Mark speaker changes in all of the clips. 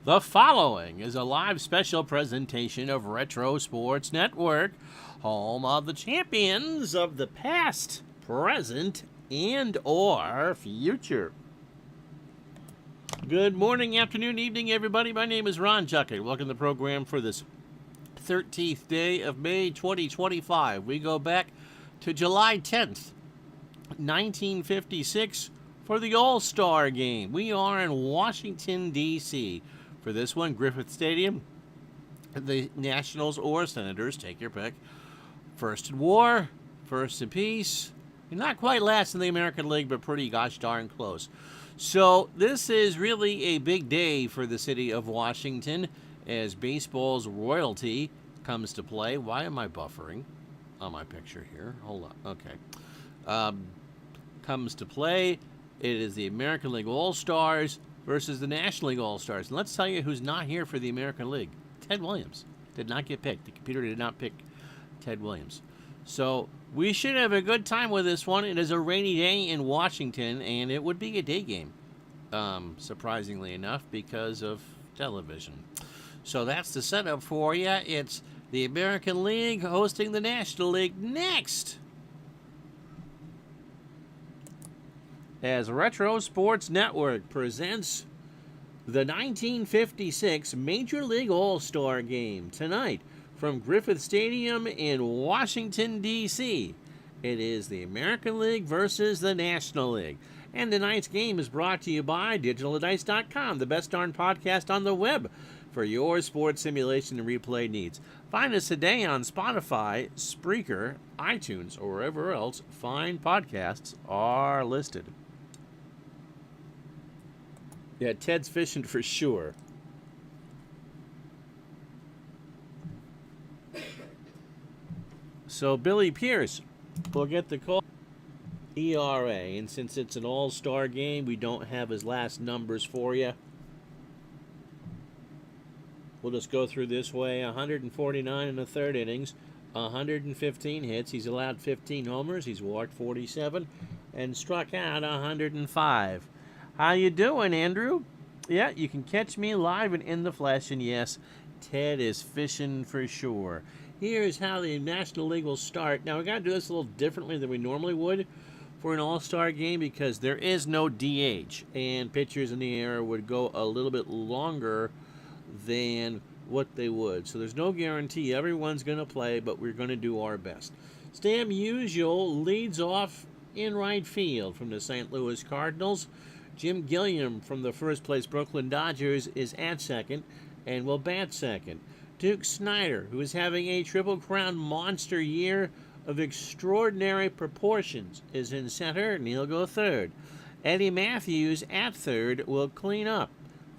Speaker 1: The following is a live special presentation of Retro Sports Network, home of the champions of the past, present, and or future. Good morning, afternoon, evening, everybody. My name is Ron Juckett. Welcome to the program for this 13th day of May 2025. We go back to July 10th, 1956 for the All-Star Game. We are in Washington, D.C. For this one, Griffith Stadium, the Nationals or Senators, take your pick. First in war, first in peace. Not quite last in the American League, but pretty gosh darn close. So this is really a big day for the city of Washington as baseball's royalty comes to play. Why am I buffering on my picture here? Hold on. Okay. Comes to play. It is the American League All-Stars versus the National League All-Stars. And let's tell you who's not here for the American League. Ted Williams did not get picked. The computer did not pick Ted Williams. So we should have a good time with this one. It is a rainy day in Washington, and it would be a day game, surprisingly enough, because of television. So that's the setup for you. It's the American League hosting the National League next, as Retro Sports Network presents the 1956 Major League All-Star Game tonight from Griffith Stadium in Washington, D.C. It is the American League versus the National League. And tonight's game is brought to you by DigitalDice.com, the best darn podcast on the web for your sports simulation and replay needs. Find us today on Spotify, Spreaker, iTunes, or wherever else fine podcasts are listed. Yeah, Ted's fishing for sure. So Billy Pierce will get the call. ERA, and since it's an all-star game, we don't have his last numbers for you. We'll just go through this way. 149 in the third innings, 115 hits. He's allowed 15 homers. He's walked 47 and struck out 105. How you doing, Andrew? Yeah, you can catch me live and in the flesh, and yes, Ted is fishing for sure. Here's how the National League will start. Now, we got to do this a little differently than we normally would for an all-star game because there is no DH, and pitchers in the air would go a little bit longer than what they would. So there's no guarantee everyone's going to play, but we're going to do our best. Stan Musial leads off in right field from the St. Louis Cardinals. Jim Gilliam from the first-place Brooklyn Dodgers is at second and will bat second. Duke Snider, who is having a Triple Crown monster year of extraordinary proportions, is in center, and he'll go third. Eddie Matthews at third will clean up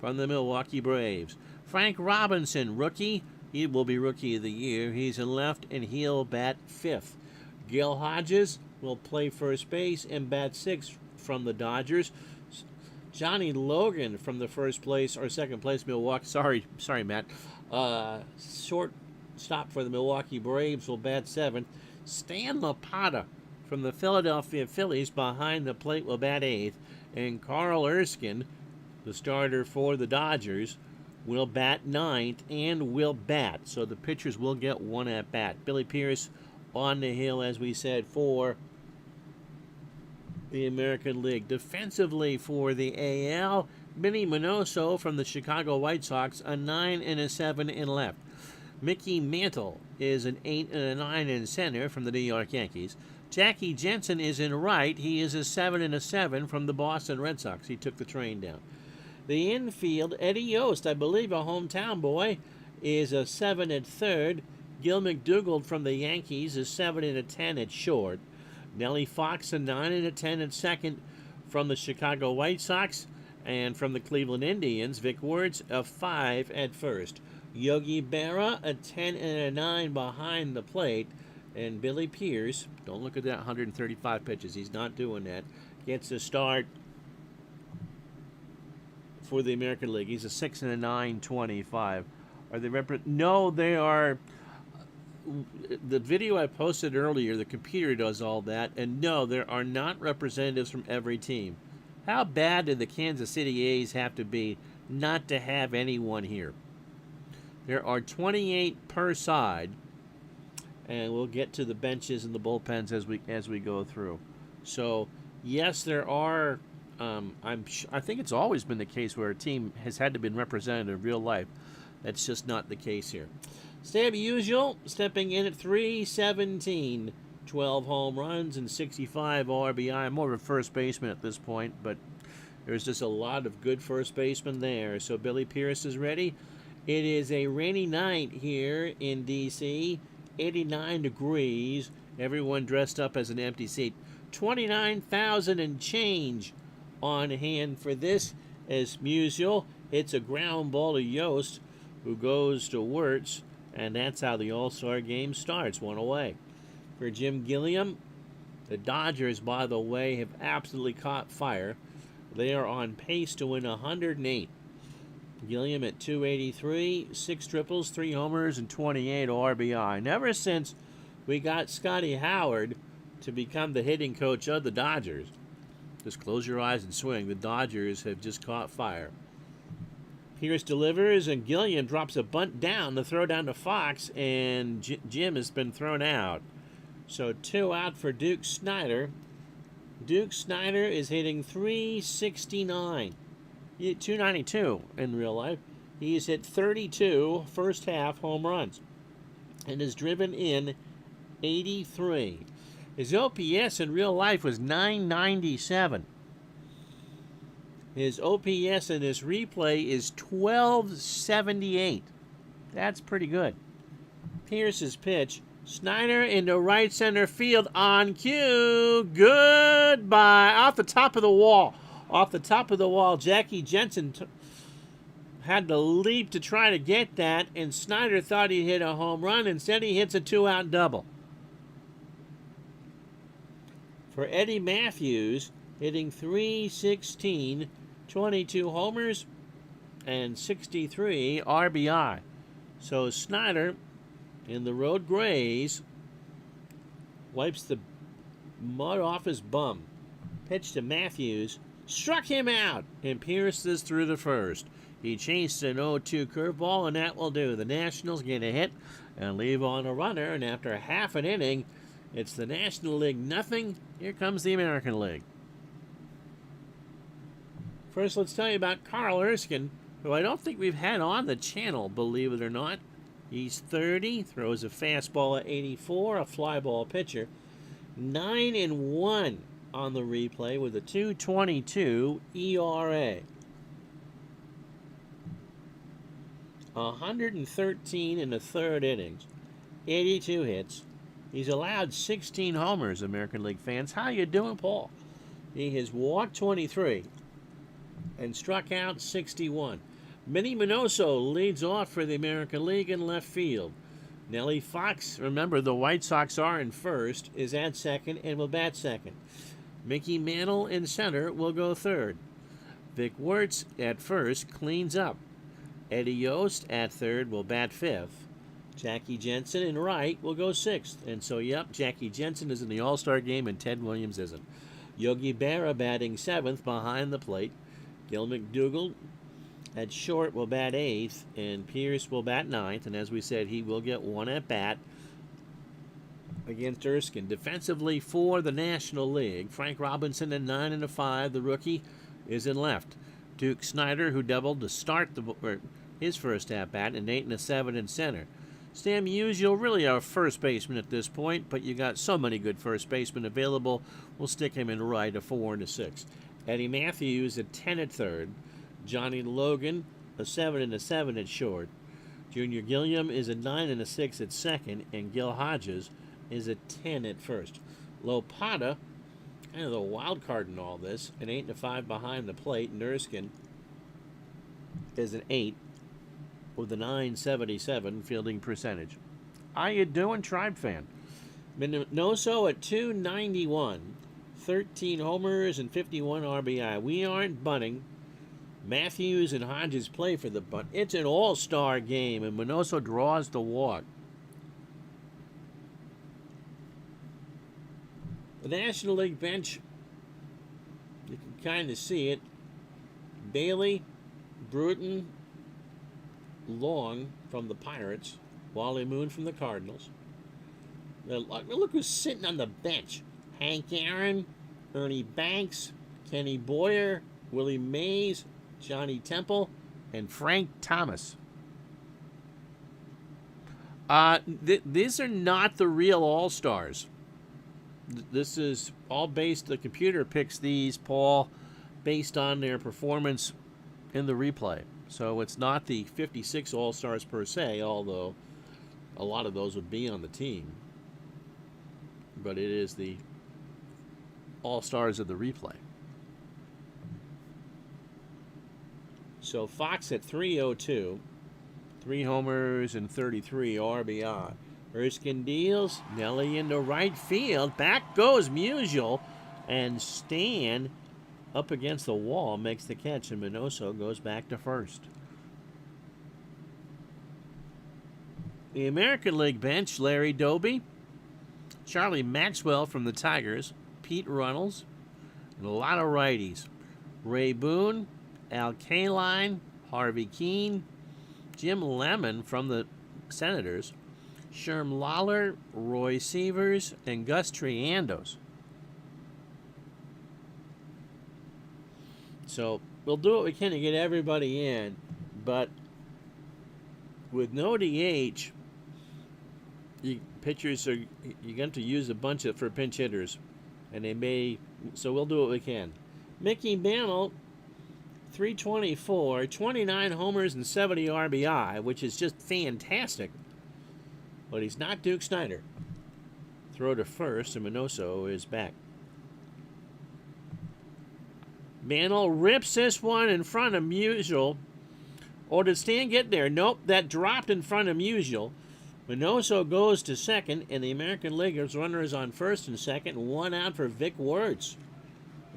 Speaker 1: from the Milwaukee Braves. Frank Robinson, rookie, he will be Rookie of the Year. He's in left, and he'll bat fifth. Gil Hodges will play first base and bat sixth from the Dodgers. Johnny Logan from the first place or second place Milwaukee. Sorry, Matt. Short stop for the Milwaukee Braves will bat seventh. Stan Lapata from the Philadelphia Phillies behind the plate will bat eighth, and Carl Erskine, the starter for the Dodgers, will bat ninth and will bat. So the pitchers will get one at bat. Billy Pierce on the hill, as we said, for the American League. Defensively for the AL, Benny Minoso from the Chicago White Sox, a 9 and a 7 in left. Mickey Mantle is an 8 and a 9 in center from the New York Yankees. Jackie Jensen is in right. He is a 7 and a 7 from the Boston Red Sox. He took the train down. The infield, Eddie Yost, I believe a hometown boy, is a 7 at third. Gil McDougald from the Yankees is 7 and a 10 at short. Nellie Fox, a 9 and a 10 at second from the Chicago White Sox. And from the Cleveland Indians, Vic Wertz, a 5 at first. Yogi Berra, a 10 and a 9 behind the plate. And Billy Pierce, don't look at that 135 pitches. He's not doing that. Gets the start for the American League. He's a 6 and a 9, 25. Are they No, they are. The video I posted earlier, the computer does all that. And no, there are not representatives from every team. How bad did the Kansas City A's have to be not to have anyone here. There are 28 per side, and we'll get to the benches and the bullpens as we go through. So, yes, there are. I think it's always been the case where a team has had to be represented in real life. That's just not the case here. Stab Usual stepping in at 317, 12 home runs and 65 RBI. I'm more of a first baseman at this point, but there's just a lot of good first basemen there. So Billy Pierce is ready. It is a rainy night here in D.C., 89 degrees. Everyone dressed up as an empty seat. 29,000 and change on hand for this as Musial hits a ground ball to Yost, who goes to Wirtz, and that's how the All-Star game starts, one away. For Jim Gilliam, the Dodgers, by the way, have absolutely caught fire. They are on pace to win 108. Gilliam at 283, 6 triples, 3 homers, and 28 RBI. And ever since we got Scotty Howard to become the hitting coach of the Dodgers, just close your eyes and swing, the Dodgers have just caught fire. Pierce delivers, and Gilliam drops a bunt down to throw down to Fox, and Jim has been thrown out. So 2 out for Duke Snider. Duke Snider is hitting 369. 292 in real life. He's hit 32 first half home runs and has driven in 83. His OPS in real life was 997. His OPS in this replay is 1278. That's pretty good. Pierce's pitch. Snyder into right center field on cue. Goodbye. Off the top of the wall. Off the top of the wall, Jackie Jensen had to leap to try to get that, and Snyder thought he hit a home run. Instead, he hits a 2-out double. For Eddie Matthews, hitting 316, 22 homers, and 63 RBI. So Snyder, in the Road Grays, wipes the mud off his bum. Pitch to Matthews. Struck him out, and Pierce is through the first. He chased an 0-2 curveball, and that will do. The Nationals get a hit and leave on a runner, and after half an inning, it's the National League nothing. Here comes the American League. First, let's tell you about Carl Erskine, who I don't think we've had on the channel, believe it or not. He's 30, throws a fastball at 84, a fly ball pitcher. 9-1 on the replay with a 2.22 ERA. 113 in the third innings, 82 hits. He's allowed 16 homers, American League fans. How you doing, Paul? He has walked 23 and struck out 61. Minnie Minoso leads off for the American League in left field. Nellie Fox, remember the White Sox are in first, is at second and will bat second. Mickey Mantle in center will go third. Vic Wirtz at first cleans up. Eddie Yost at third will bat fifth. Jackie Jensen in right will go sixth. And so, yep, Jackie Jensen is in the All-Star game and Ted Williams isn't. Yogi Berra batting seventh behind the plate. Gil McDougall at short will bat eighth, and Pierce will bat ninth. And as we said, he will get one at bat against Erskine. Defensively for the National League, Frank Robinson at 9 and a 5. The rookie is in left. Duke Snider, who doubled to start his first at bat, and 8 and a 7 in center. Stan Musial, really our first baseman at this point, but you got so many good first basemen available. We'll stick him in right, a 4 and a 6. Eddie Matthews at 10 at third. Johnny Logan, a 7 and a 7 at short. Junior Gilliam is a 9 and a 6 at second, and Gil Hodges is a 10 at first. Lopata, kind of the wild card in all this, an 8 and a 5 behind the plate. Erskine is an 8 with a 977 fielding percentage. How you doing, Tribe fan? Minoso at 291, 13 homers and 51 RBI. We aren't bunting. Matthews and Hodges play for the bunt. It's an all-star game, and Minoso draws the walk. The National League bench, you can kind of see it. Bailey, Bruton Long from the Pirates, Wally Moon from the Cardinals. Look who's sitting on the bench. Hank Aaron, Ernie Banks, Kenny Boyer, Willie Mays, Johnny Temple, and Frank Thomas. These are not the real All-Stars. This is all based, the computer picks these, Paul, based on their performance in the replay. So it's not the 56 All-Stars per se, although a lot of those would be on the team. But it is the All-Stars of the replay. So Fox at 302, 3 homers and 33 RBI. Erskine deals, Nelly into right field. Back goes Musial, and Stan up against the wall makes the catch, and Minoso goes back to first. The American League bench, Larry Doby, Charlie Maxwell from the Tigers, Pete Runnels, and a lot of righties. Ray Boone, Al Kaline, Harvey Keene, Jim Lemon from the Senators, Sherm Lawler, Roy Sievers, and Gus Triandos. So we'll do what we can to get everybody in, but with no DH, pitchers are you're going to use a bunch of for pinch hitters, and they may. So we'll do what we can. Mickey Mantle, 324, 29 homers and 70 RBI, which is just fantastic. But he's not Duke Snider. Throw to first, and Minoso is back. Mantle rips this one in front of Musial. Or did Stan get there? Nope, that dropped in front of Musial. Minoso goes to second, and the American Leaguers runners on first and second. 1 out for Vic Wertz.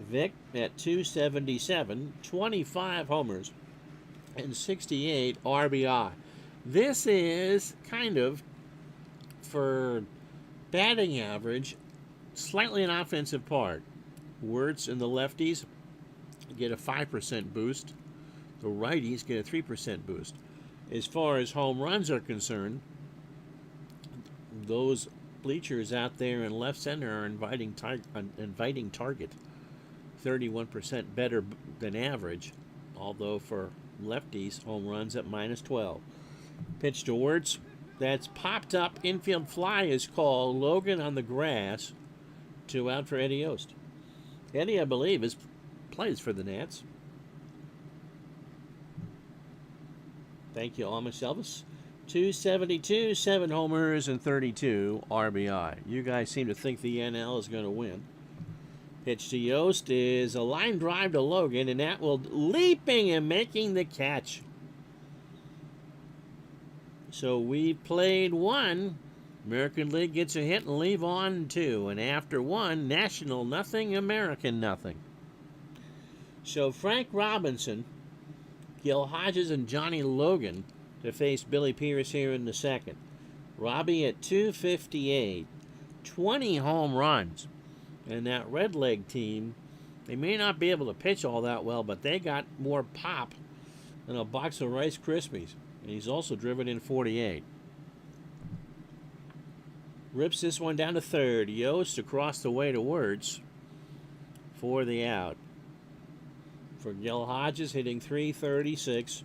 Speaker 1: Vic at 277, 25 homers, and 68 RBI. This is kind of, for batting average, slightly an offensive part. Wertz and the lefties get a 5% boost. The righties get a 3% boost. As far as home runs are concerned, those bleachers out there in left center are inviting target. 31% better than average, although for lefties, home runs at -12. Pitch to Wertz. That's popped up. Infield fly is called. Logan on the grass. 2 out for Eddie Yost. Eddie, I believe, plays for the Nats. Thank you, Amish Elvis. 272, 7 homers, and 32 RBI. You guys seem to think the NL is going to win. Pitch to Yost is a line drive to Logan, and that will leaping and making the catch. So we played 1. American League gets a hit and leave on 2. And after 1, National nothing, American nothing. So Frank Robinson, Gil Hodges, and Johnny Logan to face Billy Pierce here in the second. Robbie at 258, 20 home runs. And that Red Leg team, they may not be able to pitch all that well, but they got more pop than a box of Rice Krispies. And he's also driven in 48. Rips this one down to third. Yost across the way to Wertz for the out. For Gil Hodges, hitting .336,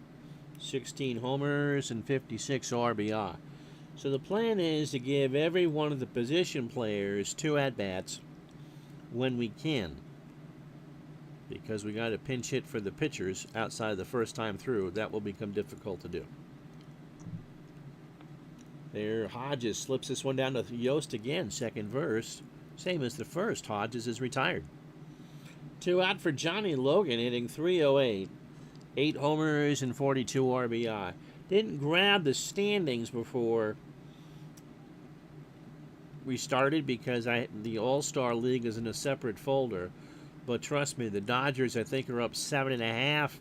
Speaker 1: 16 homers and 56 RBI. So the plan is to give every one of the position players 2 at-bats when we can, because we got to pinch hit for the pitchers outside the first time through. That will become difficult to do. There, Hodges slips this one down to Yost again, second verse. Same as the first, Hodges is retired. 2 out for Johnny Logan, hitting .308, 8 homers and 42 RBI. Didn't grab the standings before we started because the All-Star League is in a separate folder. But trust me, the Dodgers, I think, are up 7.5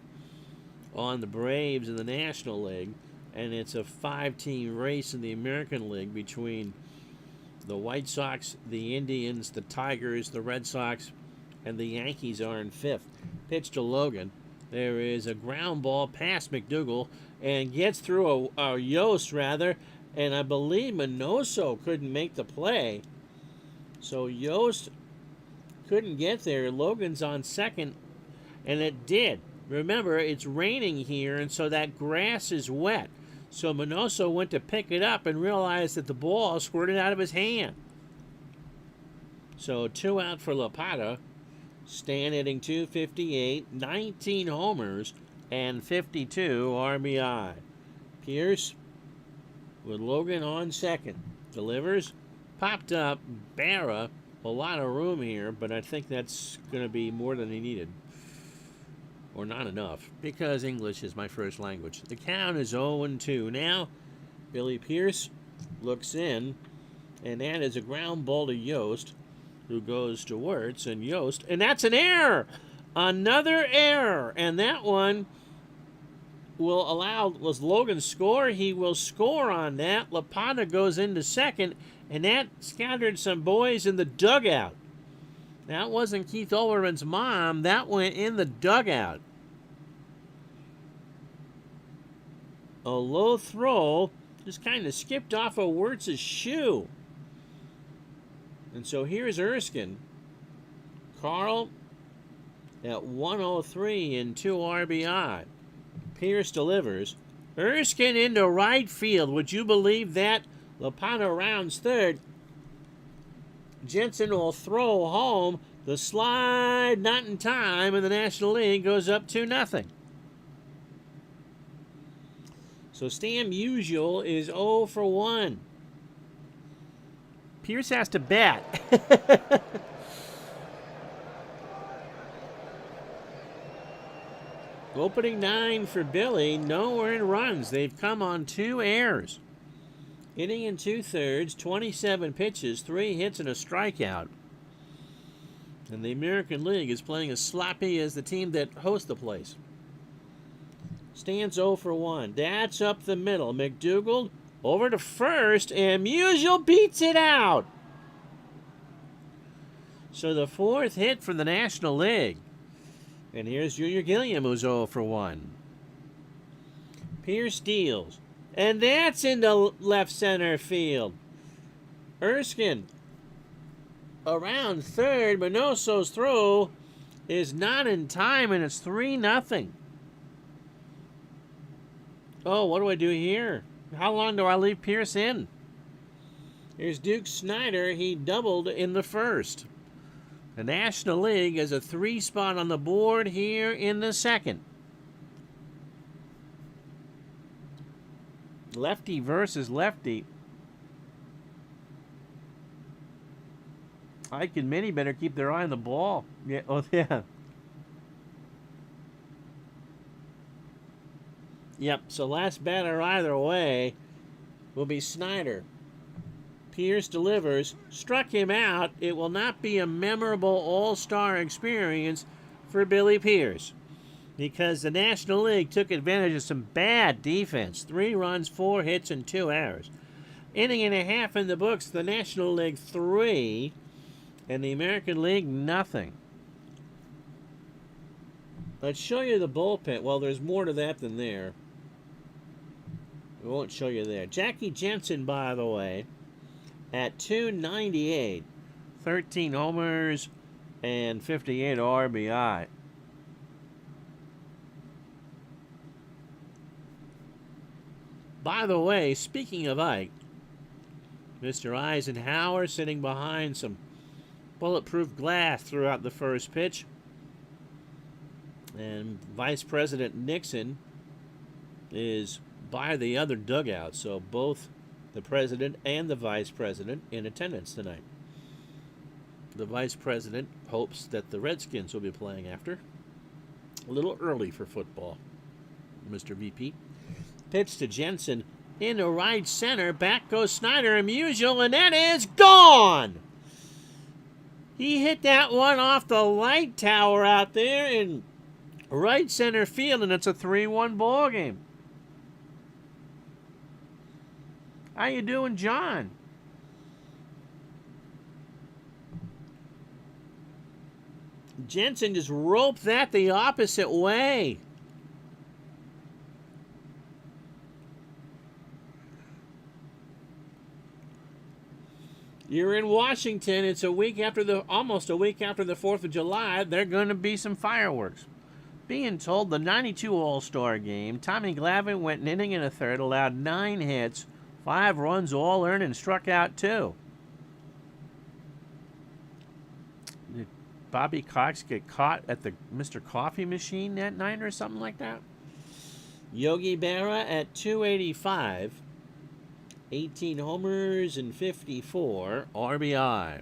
Speaker 1: on the Braves in the National League. And it's a 5-team race in the American League between the White Sox, the Indians, the Tigers, the Red Sox, and the Yankees are in 5th. Pitch to Logan. There is a ground ball past McDougal and gets through a Yost, rather, and I believe Minoso couldn't make the play. So Yost couldn't get there. Logan's on second, and it did. Remember, it's raining here, and so that grass is wet. So Minoso went to pick it up and realized that the ball squirted out of his hand. So 2 out for Lapata. Stan hitting .258, 19 homers, and 52 RBI. Pierce with Logan on second. Delivers. Popped up. Barra. A lot of room here, but I think that's going to be more than he needed. Or not enough, because English is my first language. The count is 0-2. Now, Billy Pierce looks in, and that is a ground ball to Yost, who goes to Wirtz, and Yost, and that's an error! Another error! And that one will allow, was Logan score? He will score on that. Lapata goes into second, and that scattered some boys in the dugout. That wasn't Keith Olbermann's mom. That went in the dugout. A low throw just kind of skipped off of Wirtz's shoe. And so here's Erskine. Carl at 103 and 2 RBI. Pierce delivers. Erskine into right field. Would you believe that? Lapata rounds third. Jensen will throw home. The slide, not in time, and the National League goes up 2-0. So Stan Musial is 0 for 1. Pierce has to bat. Opening 9 for Billy. No earned runs. They've come on 2 errors. Inning in 2/3, 27 pitches, 3 hits, and a strikeout. And the American League is playing as sloppy as the team that hosts the place. Stan's 0 for 1. That's up the middle. McDougal over to first, and Musial beats it out. So the 4th hit from the National League. And here's Junior Gilliam, who's 0 for 1. Pierce deals. And that's into left center field. Erskine around third. Minoso's throw is not in time, and it's 3-0. Oh, what do I do here? How long do I leave Pierce in? Here's Duke Snyder. He doubled in the first. The National League has a 3 spot on the board here in the second. Lefty versus lefty. Ike and Minnie better keep their eye on the ball. Yeah, oh yeah. Yep, so last batter either way will be Snyder. Pierce delivers. Struck him out. It will not be a memorable all-star experience for Billy Pierce, because the National League took advantage of some bad defense. 3 runs, 4 hits, and 2 errors. Inning and a half in the books. The National League 3, and the American League nothing. Let's show you the bullpen. Well, there's more to that than there. We won't show you there. Jackie Jensen, by the way, at .298, 13 homers and 58 RBI. By the way, speaking of Ike, Mr. Eisenhower sitting behind some bulletproof glass throughout the first pitch. And Vice President Nixon is by the other dugout, so both the president and the vice president in attendance tonight. The vice president hopes that the Redskins will be playing after. A little early for football, Mr. VP. Pitch to Jensen into right center. Back goes Snyder and Musial, and that is gone! He hit that one off the light tower out there in right center field, and it's a 3-1 ball game. How you doing, John? Jensen just roped that the opposite way. You're in Washington. It's almost a week after the 4th of July. There're going to be some fireworks. Being told the 92 All-Star game, Tommy Glavine went an inning and a third, allowed 9 hits, 5 runs all earned, and struck out 2. Did Bobby Cox get caught at the Mr. Coffee machine that night or something like that? Yogi Berra at 285. 18 homers and 54 RBI.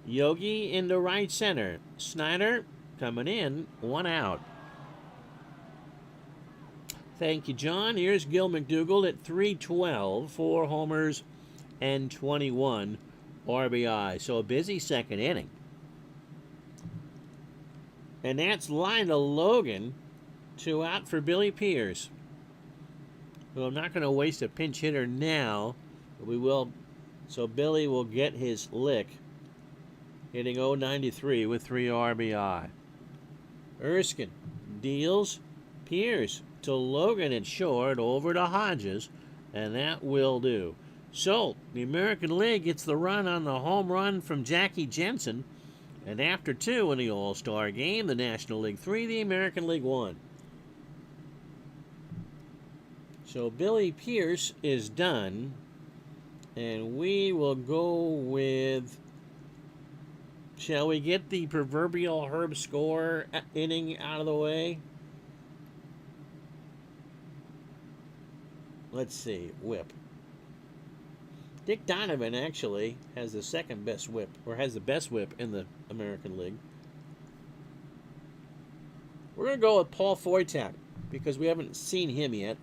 Speaker 1: Yogi into right center. Snyder coming in, 1 out. Thank you, John. Here's Gil McDougall at 312, 4 homers and 21 RBI. So a busy second inning. And that's Lionel Logan, 2 out for Billy Pierce. Well, I'm not going to waste a pinch hitter now, but we will. So Billy will get his lick, hitting .093 with 3 RBI. Erskine deals Pierce to Logan at short, over to Hodges, and that will do. So the American League gets the run on the home run from Jackie Jensen, and after 2 in the All-Star game, the National League 3, the American League 1. So Billy Pierce is done, and we will go with, shall we get the proverbial Herb Score inning out of the way? Let's see, whip. Dick Donovan actually has the second best whip, or has the best whip in the American League. We're going to go with Paul Foytak, because we haven't seen him yet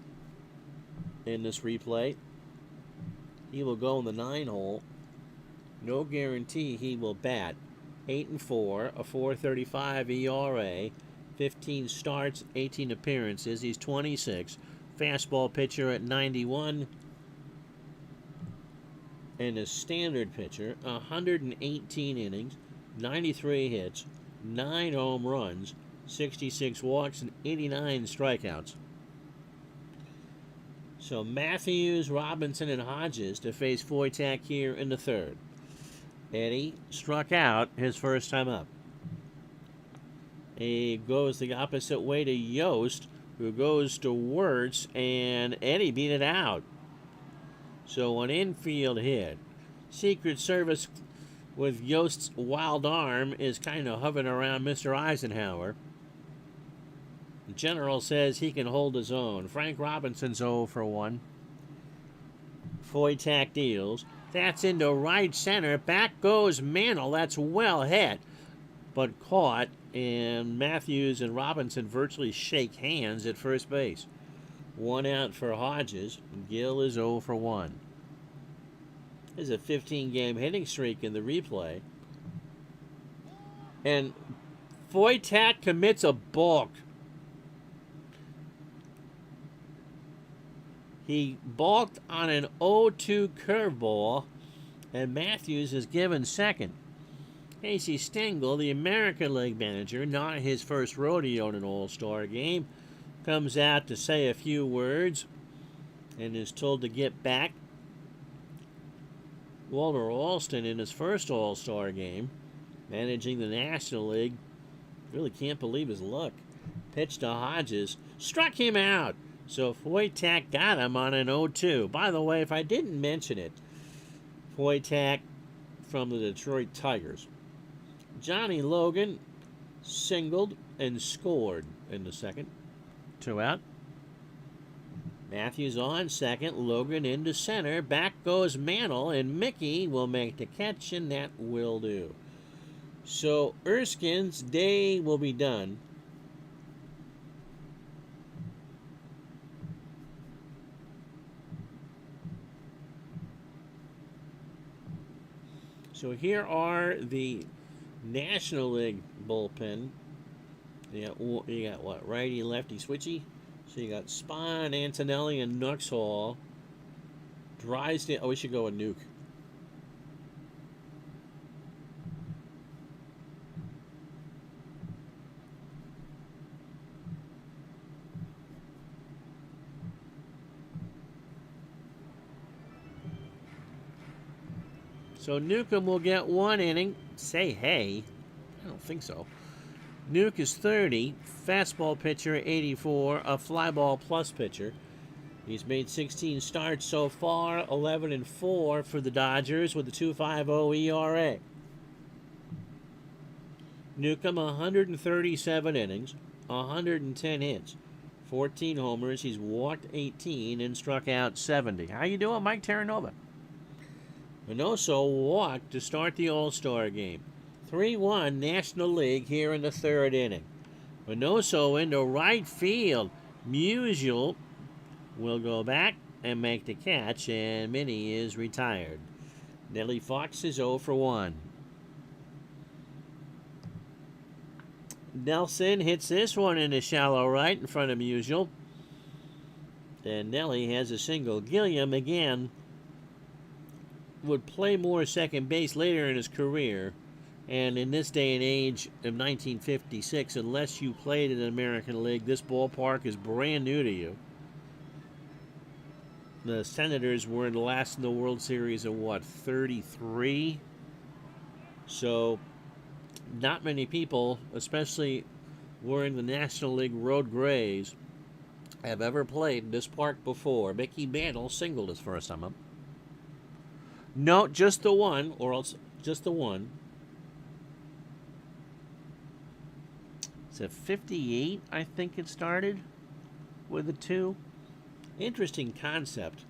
Speaker 1: in this replay. He will go in the 9 hole. No guarantee he will bat. 8-4, a 4.35 ERA, 15 starts, 18 appearances. He's 26. Fastball pitcher at 91. And a standard pitcher, 118 innings, 93 hits, 9 home runs, 66 walks, and 89 strikeouts. So Matthews, Robinson, and Hodges to face Foytak here in the 3rd. Eddie struck out his first time up. He goes the opposite way to Yost, who goes to Wirtz, and Eddie beat it out. So an infield hit. Secret Service with Yost's wild arm is kind of hovering around Mr. Eisenhower. The general says he can hold his own. Frank Robinson's 0 for 1. Foytak deals. That's into right center. Back goes Mantle. That's well hit, but caught. And Matthews and Robinson virtually shake hands at first base. 1 out for Hodges. Gill is 0 for 1. There's a 15-game hitting streak in the replay. And Foytak commits a balk. He balked on an 0-2 curveball, and Matthews is given second. Casey Stengel, the American League manager, not his first rodeo in an All-Star game, comes out to say a few words and is told to get back. Walter Alston, in his first All-Star game, managing the National League, really can't believe his luck. Pitched to Hodges, struck him out. So Foytak got him on an 0-2. By the way, if I didn't mention it, Foytak from the Detroit Tigers. Johnny Logan singled and scored in the 2nd. 2 out. Matthews on second. Logan into center. Back goes Mantle, and Mickey will make the catch, and that will do. So Erskine's day will be done. So here are the National League bullpen. You got what? Righty, lefty, switchy. So you got Spahn, Antonelli, and Nuxhall. Drysdale. Oh, we should go with Nuke. So Newcomb will get 1 inning. Say hey. I don't think so. Nuke is 30. Fastball pitcher, 84. A fly ball plus pitcher. He's made 16 starts so far, 11-4 for the Dodgers with a 2.50 ERA. Newcomb, 137 innings, 110 hits, 14 homers. He's walked 18 and struck out 70. How you doing, Mike Terranova? Minoso walked to start the All-Star game. 3-1 National League here in the 3rd inning. Minoso into right field. Musial will go back and make the catch, and Minnie is retired. Nellie Fox is 0 for 1. Nelson hits this one in the shallow right in front of Musial. And Nellie has a single. Gilliam, again, would play more second base later in his career. And in this day and age of 1956, unless you played in the American League, this ballpark is brand new to you. The Senators were last in the World Series of, what, 33? So, not many people, especially wearing the National League Road Grays, have ever played in this park before. Mickey Mantle singled his first time up. No, just the one, or else just the one. It's a 58, I think it started, with a 2. Interesting concept.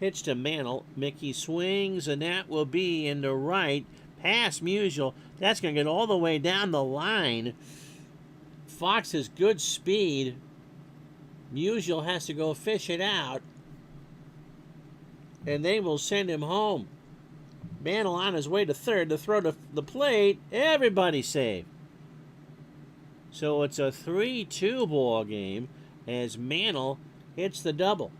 Speaker 1: Pitch to Mantle. Mickey swings, and that will be in the right. Past Musial. That's going to get all the way down the line. Fox has good speed. Musial has to go fish it out. And they will send him home. Mantle on his way to third to throw to the plate. Everybody saved. So it's a 3-2 ball game as Mantle hits the double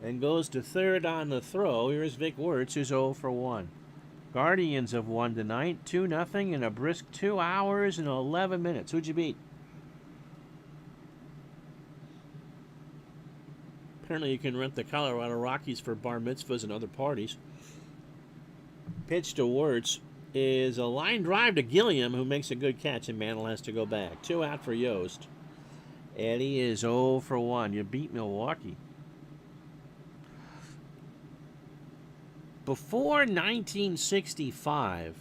Speaker 1: and goes to third on the throw. Here's Vic Wirtz, who's 0 for 1. Guardians have won tonight, 2-0 in a brisk 2 hours and 11 minutes. Who'd you beat? Apparently you can rent the Colorado Rockies for bar mitzvahs and other parties. Pitch to Wirtz is a line drive to Gilliam, who makes a good catch, and Mantle has to go back. 2 out for Yost. Eddie is 0 for 1. You beat Milwaukee. Before 1965,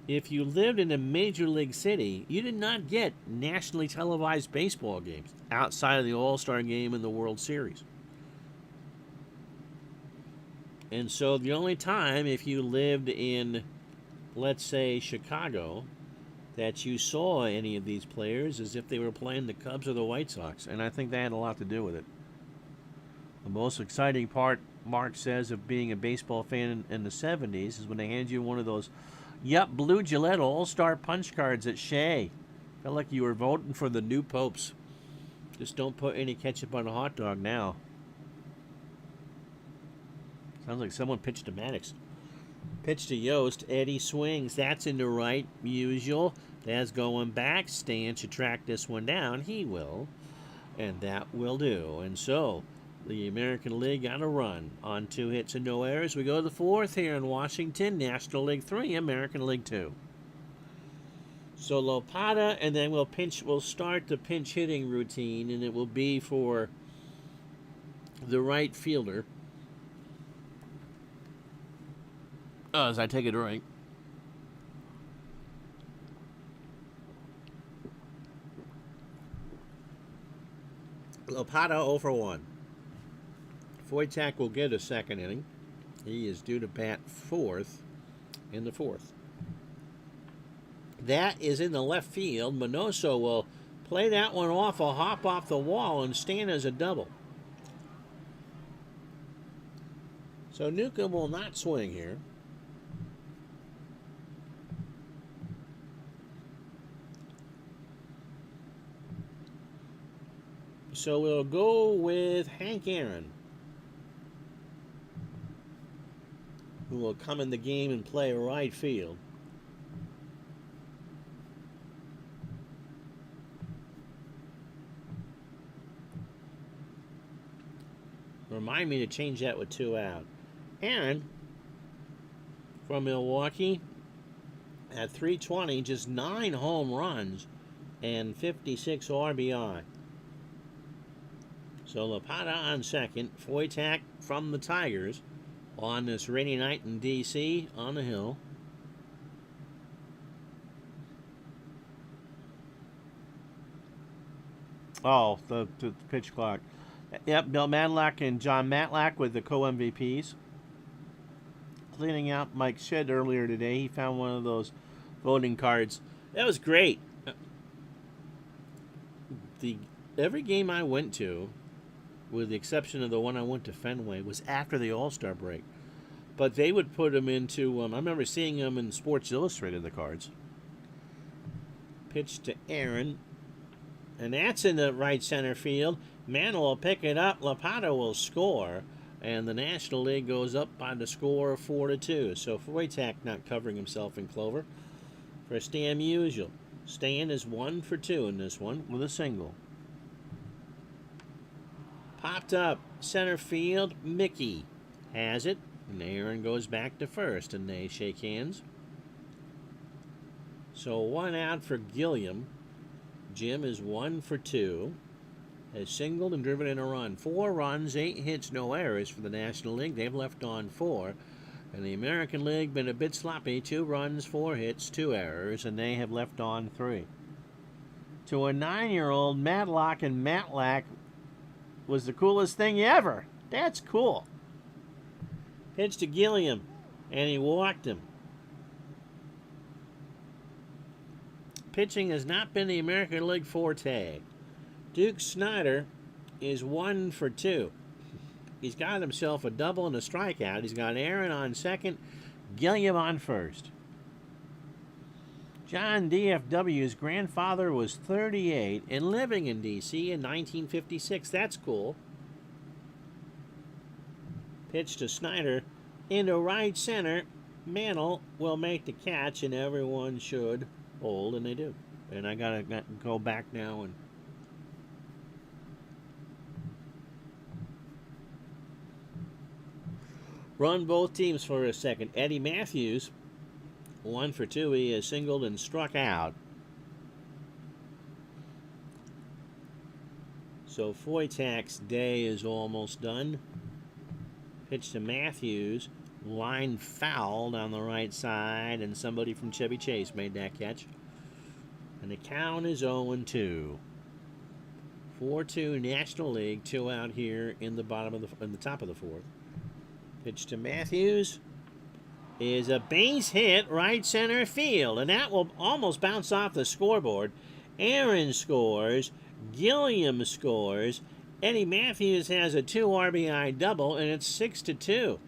Speaker 1: if you lived in a major league city, you did not get nationally televised baseball games outside of the All-Star game and the World Series. And so the only time, if you lived in, let's say, Chicago, that you saw any of these players is if they were playing the Cubs or the White Sox. And I think that had a lot to do with it. The most exciting part, Mark says, of being a baseball fan in the 70s is when they hand you one of those, blue Gillette All-Star punch cards at Shea. Felt like you were voting for the new popes. Just don't put any ketchup on a hot dog now. Sounds like someone pitched to Maddox. Pitch to Yost. Eddie swings. That's in the right. Usual. That's going back. Stan should track this one down. He will. And that will do. And so, the American League got a run on 2 hits and no errors. We go to the 4th here in Washington. National League 3, American League 2. So Lopata, and then we'll start the pinch hitting routine, and it will be for the right fielder. As I take a drink. Lopata 0 for 1. Wojtak will get a second inning. He is due to bat 4th in the 4th. That is in the left field. Minoso will play that one off, a hop off the wall, and stand as a double. So Newcomb will not swing here. So we'll go with Hank Aaron, who will come in the game and play right field. Remind me to change that with 2 out. Aaron from Milwaukee at 320, just 9 home runs and 56 RBI. So Lapata on second. Foytak from the Tigers on this rainy night in D.C. on the hill. Oh, the pitch clock. Yep, Bill Matlack and John Matlack with the co-MVPs. Cleaning out Mike's shed earlier today. He found one of those voting cards. That was great. Every game I went to, with the exception of the one I went to Fenway, was after the All-Star break. But they would put them into, I remember seeing them in Sports Illustrated, the cards. Pitch to Aaron. And that's in the right center field. Mantle will pick it up. Lapata will score. And the National League goes up by the score of 4-2. So Foytak not covering himself in clover. For Stan Musial. Stan is 1 for 2 in this one with a single. Popped up center field. Mickey has it. And Aaron goes back to first. And they shake hands. So 1 out for Gilliam. Jim is 1 for 2. Has singled and driven in a run. 4 runs, 8 hits, no errors for the National League. They've left on 4. And the American League been a bit sloppy. 2 runs, 4 hits, 2 errors, and they have left on 3. To a 9-year-old, Matlock and Matlack was the coolest thing ever. That's cool. Pitch to Gilliam, and he walked him. Pitching has not been the American League forte. Duke Snyder is 1 for 2. He's got himself a double and a strikeout. He's got Aaron on second, Gilliam on first. John DFW's grandfather was 38 and living in D.C. in 1956. That's cool. Pitch to Snyder into right center. Mantle will make the catch, and everyone should hold, and they do. And I gotta go back now and run both teams for a second. Eddie Matthews, 1 for 2. He has singled and struck out. So Foytak's day is almost done. Pitch to Matthews. Line foul down the right side, and somebody from Chevy Chase made that catch. And the count is 0-2. 4-2 National League. 2 out here in the top of the 4th. Pitch to Matthews is a base hit right center field, and that will almost bounce off the scoreboard. Aaron scores. Gilliam scores. Eddie Matthews has a 2 RBI double, and it's 6-2.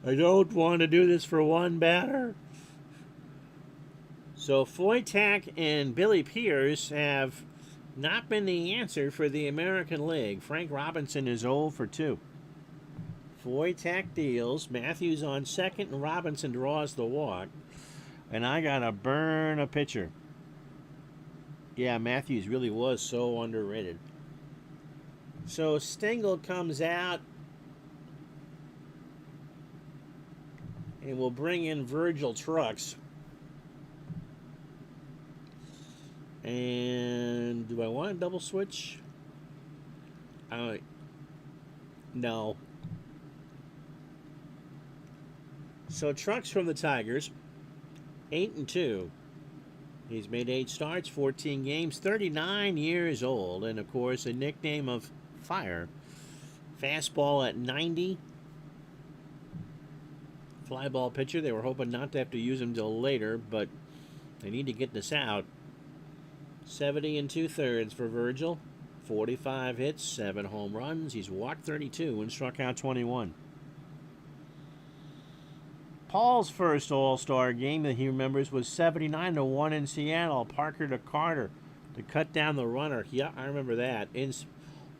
Speaker 1: I don't want to do this for one batter. So Foytak and Billy Pierce have not been the answer for the American League. Frank Robinson is 0 for 2. Foytak deals. Matthews on second, and Robinson draws the walk. And I got to burn a pitcher. Yeah, Matthews really was so underrated. So Stengel comes out and we'll bring in Virgil Trucks. And do I want a double switch? No. So Trucks from the Tigers, 8-2. He's made 8 starts, 14 games, 39 years old, and of course a nickname of Fire. Fastball at 90. Fly ball pitcher. They were hoping not to have to use him till later, but they need to get this out. 70 2/3 for Virgil. 45 hits, 7 home runs. He's walked 32 and struck out 21. Paul's first All-Star game that he remembers was 79-1 in Seattle. Parker to Carter to cut down the runner. Yeah, I remember that.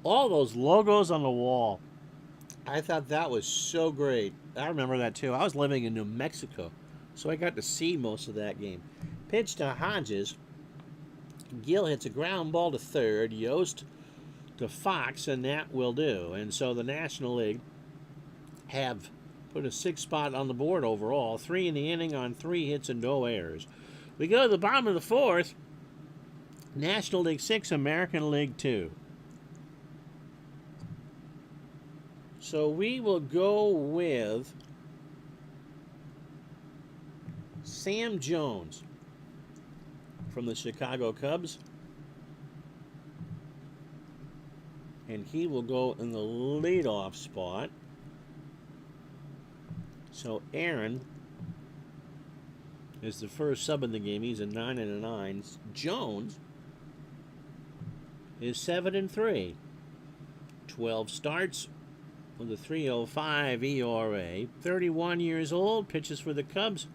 Speaker 1: All those logos on the wall. I thought that was so great. I remember that too. I was living in New Mexico, so I got to see most of that game. Pitch to Hodges. Gill hits a ground ball to third. Yost to Fox, and that will do. And so the National League have put a 6th spot on the board overall, 3 in the inning on 3 hits and no errors. We go to the bottom of the 4th. National League 6, American League 2. So we will go with Sam Jones from the Chicago Cubs. And he will go in the leadoff spot. So Aaron is the first sub in the game. He's a 9 and a 9. Jones is 7 and 3. 12 starts with a 3.05 ERA. 31 years old, pitches for the Cubs.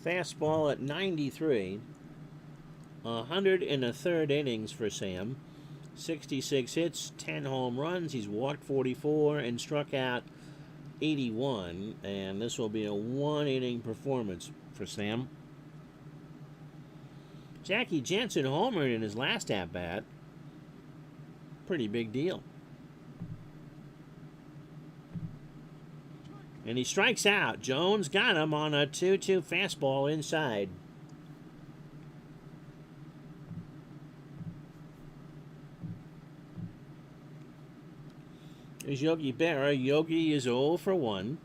Speaker 1: Fastball at 93. 100 in the 3rd innings for Sam. 66 hits, 10 home runs. He's walked 44 and struck out 81. And this will be a 1-inning performance for Sam. Jackie Jensen homered in his last at-bat. Pretty big deal. And he strikes out. Jones got him on a 2-2 fastball inside. There's Yogi Berra. Yogi is 0 for 1.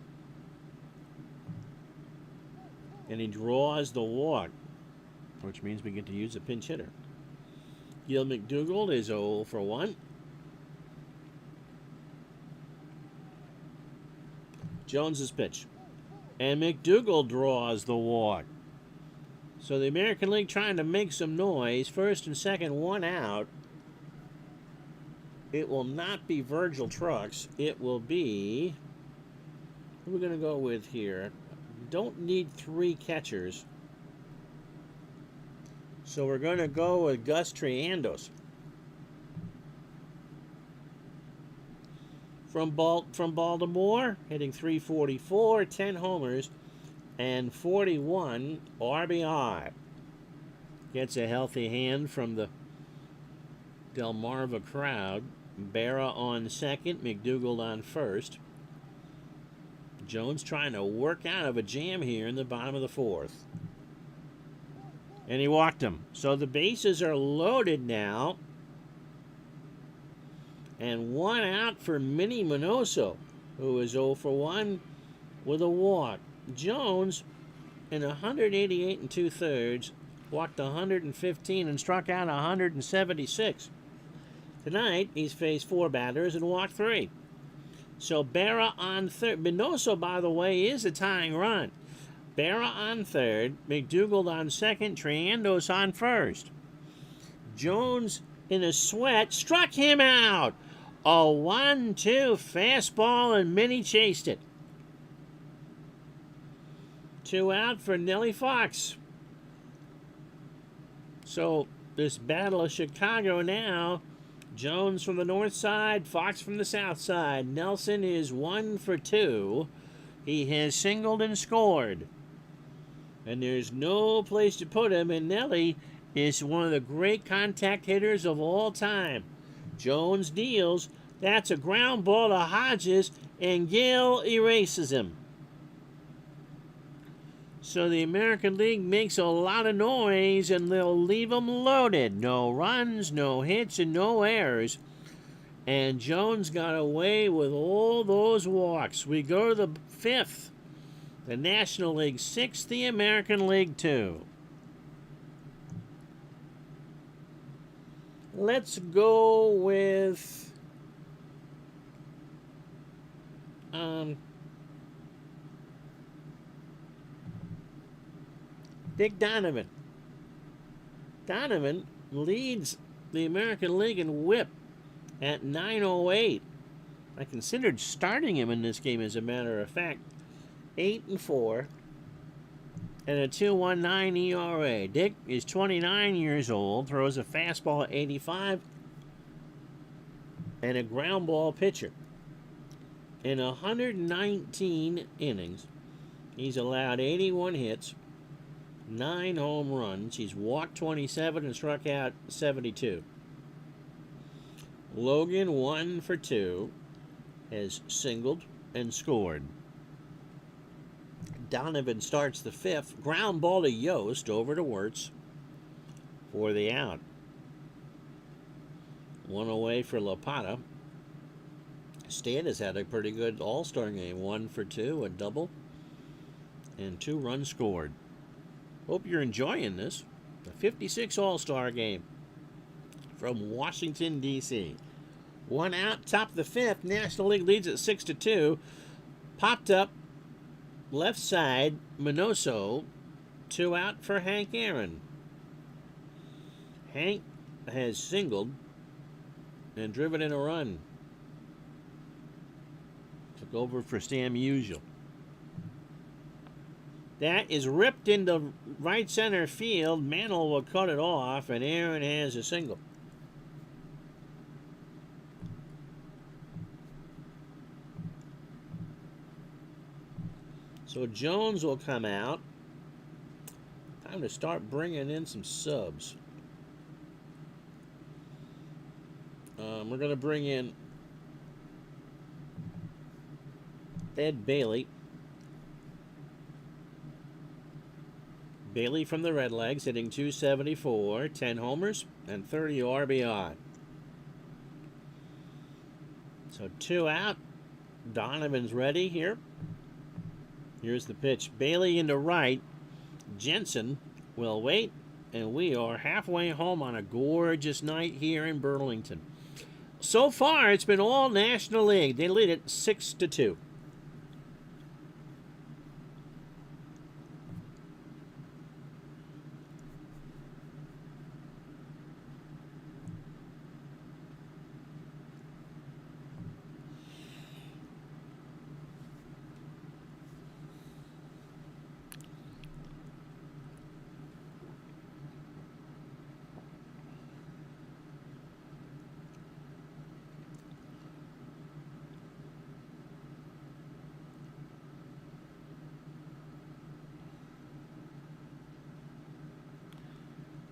Speaker 1: And he draws the walk, which means we get to use a pinch hitter. Gil McDougald is 0 for 1. Jones's pitch. And McDougald draws the walk. So the American League trying to make some noise. First and second, 1 out. It will not be Virgil Trucks. It will be... Who are we going to go with here? Don't need 3 catchers. So we're going to go with Gus Triandos. From Baltimore, hitting .344, 10 homers, and 41 RBI. Gets a healthy hand from the Delmarva crowd. Berra on second, McDougald on first. Jones trying to work out of a jam here in the bottom of the 4th. And he walked him. So the bases are loaded now. And 1 out for Minnie Minoso, who is 0 for 1 with a walk. Jones, in 188 2/3, walked 115 and struck out 176. Tonight, he's faced 4 batters and walked 3. So Berra on third. Minoso, by the way, is a tying run. Berra on third, McDougald on second, Triandos on first. Jones, in a sweat, struck him out. A 1-2 fastball, and Minnie chased it. 2 out for Nellie Fox. So this battle of Chicago now. Jones from the north side, Fox from the south side. Nelson is 1 for 2. He has singled and scored. And there's no place to put him, and Nellie is one of the great contact hitters of all time. Jones deals. That's a ground ball to Hodges, and Gill erases him. So the American League makes a lot of noise, and they'll leave them loaded. No runs, no hits, and no errors. And Jones got away with all those walks. We go to the 5th. The National League 6, the American League 2. Let's go with... Dick Donovan. Donovan leads the American League in WHIP at 908. I considered starting him in this game, as a matter of fact. 8-4 and a 2.19 ERA. Dick is 29 years old, throws a fastball at 85 and a ground ball pitcher. In 119 innings, he's allowed 81 hits, 9 home runs. He's walked 27 and struck out 72. Logan, 1 for 2, has singled and scored. Donovan starts the 5th. Ground ball to Yost, over to Wirtz for the out. 1 away for Lapata. Stan has had a pretty good all-star game. 1 for 2, a double, and 2 runs scored. Hope you're enjoying this. The 56 all-star game from Washington, D.C. 1 out, top of the 5th. National League leads at 6-2. Popped up, left side, Minoso. 2 out for Hank Aaron. Hank has singled and driven in a run. Took over for Stan Musial. That is ripped into right center field. Mantle will cut it off, and Aaron has a single. So Jones will come out. Time to start bringing in some subs. We're going to bring in Ed Bailey. Bailey from the Redlegs, hitting .274, 10 homers, and 30 RBI. So 2 out. Donovan's ready here. Here's the pitch. Bailey into right. Jensen will wait, and we are halfway home on a gorgeous night here in Burlington. So far, it's been all National League. They lead it 6-2.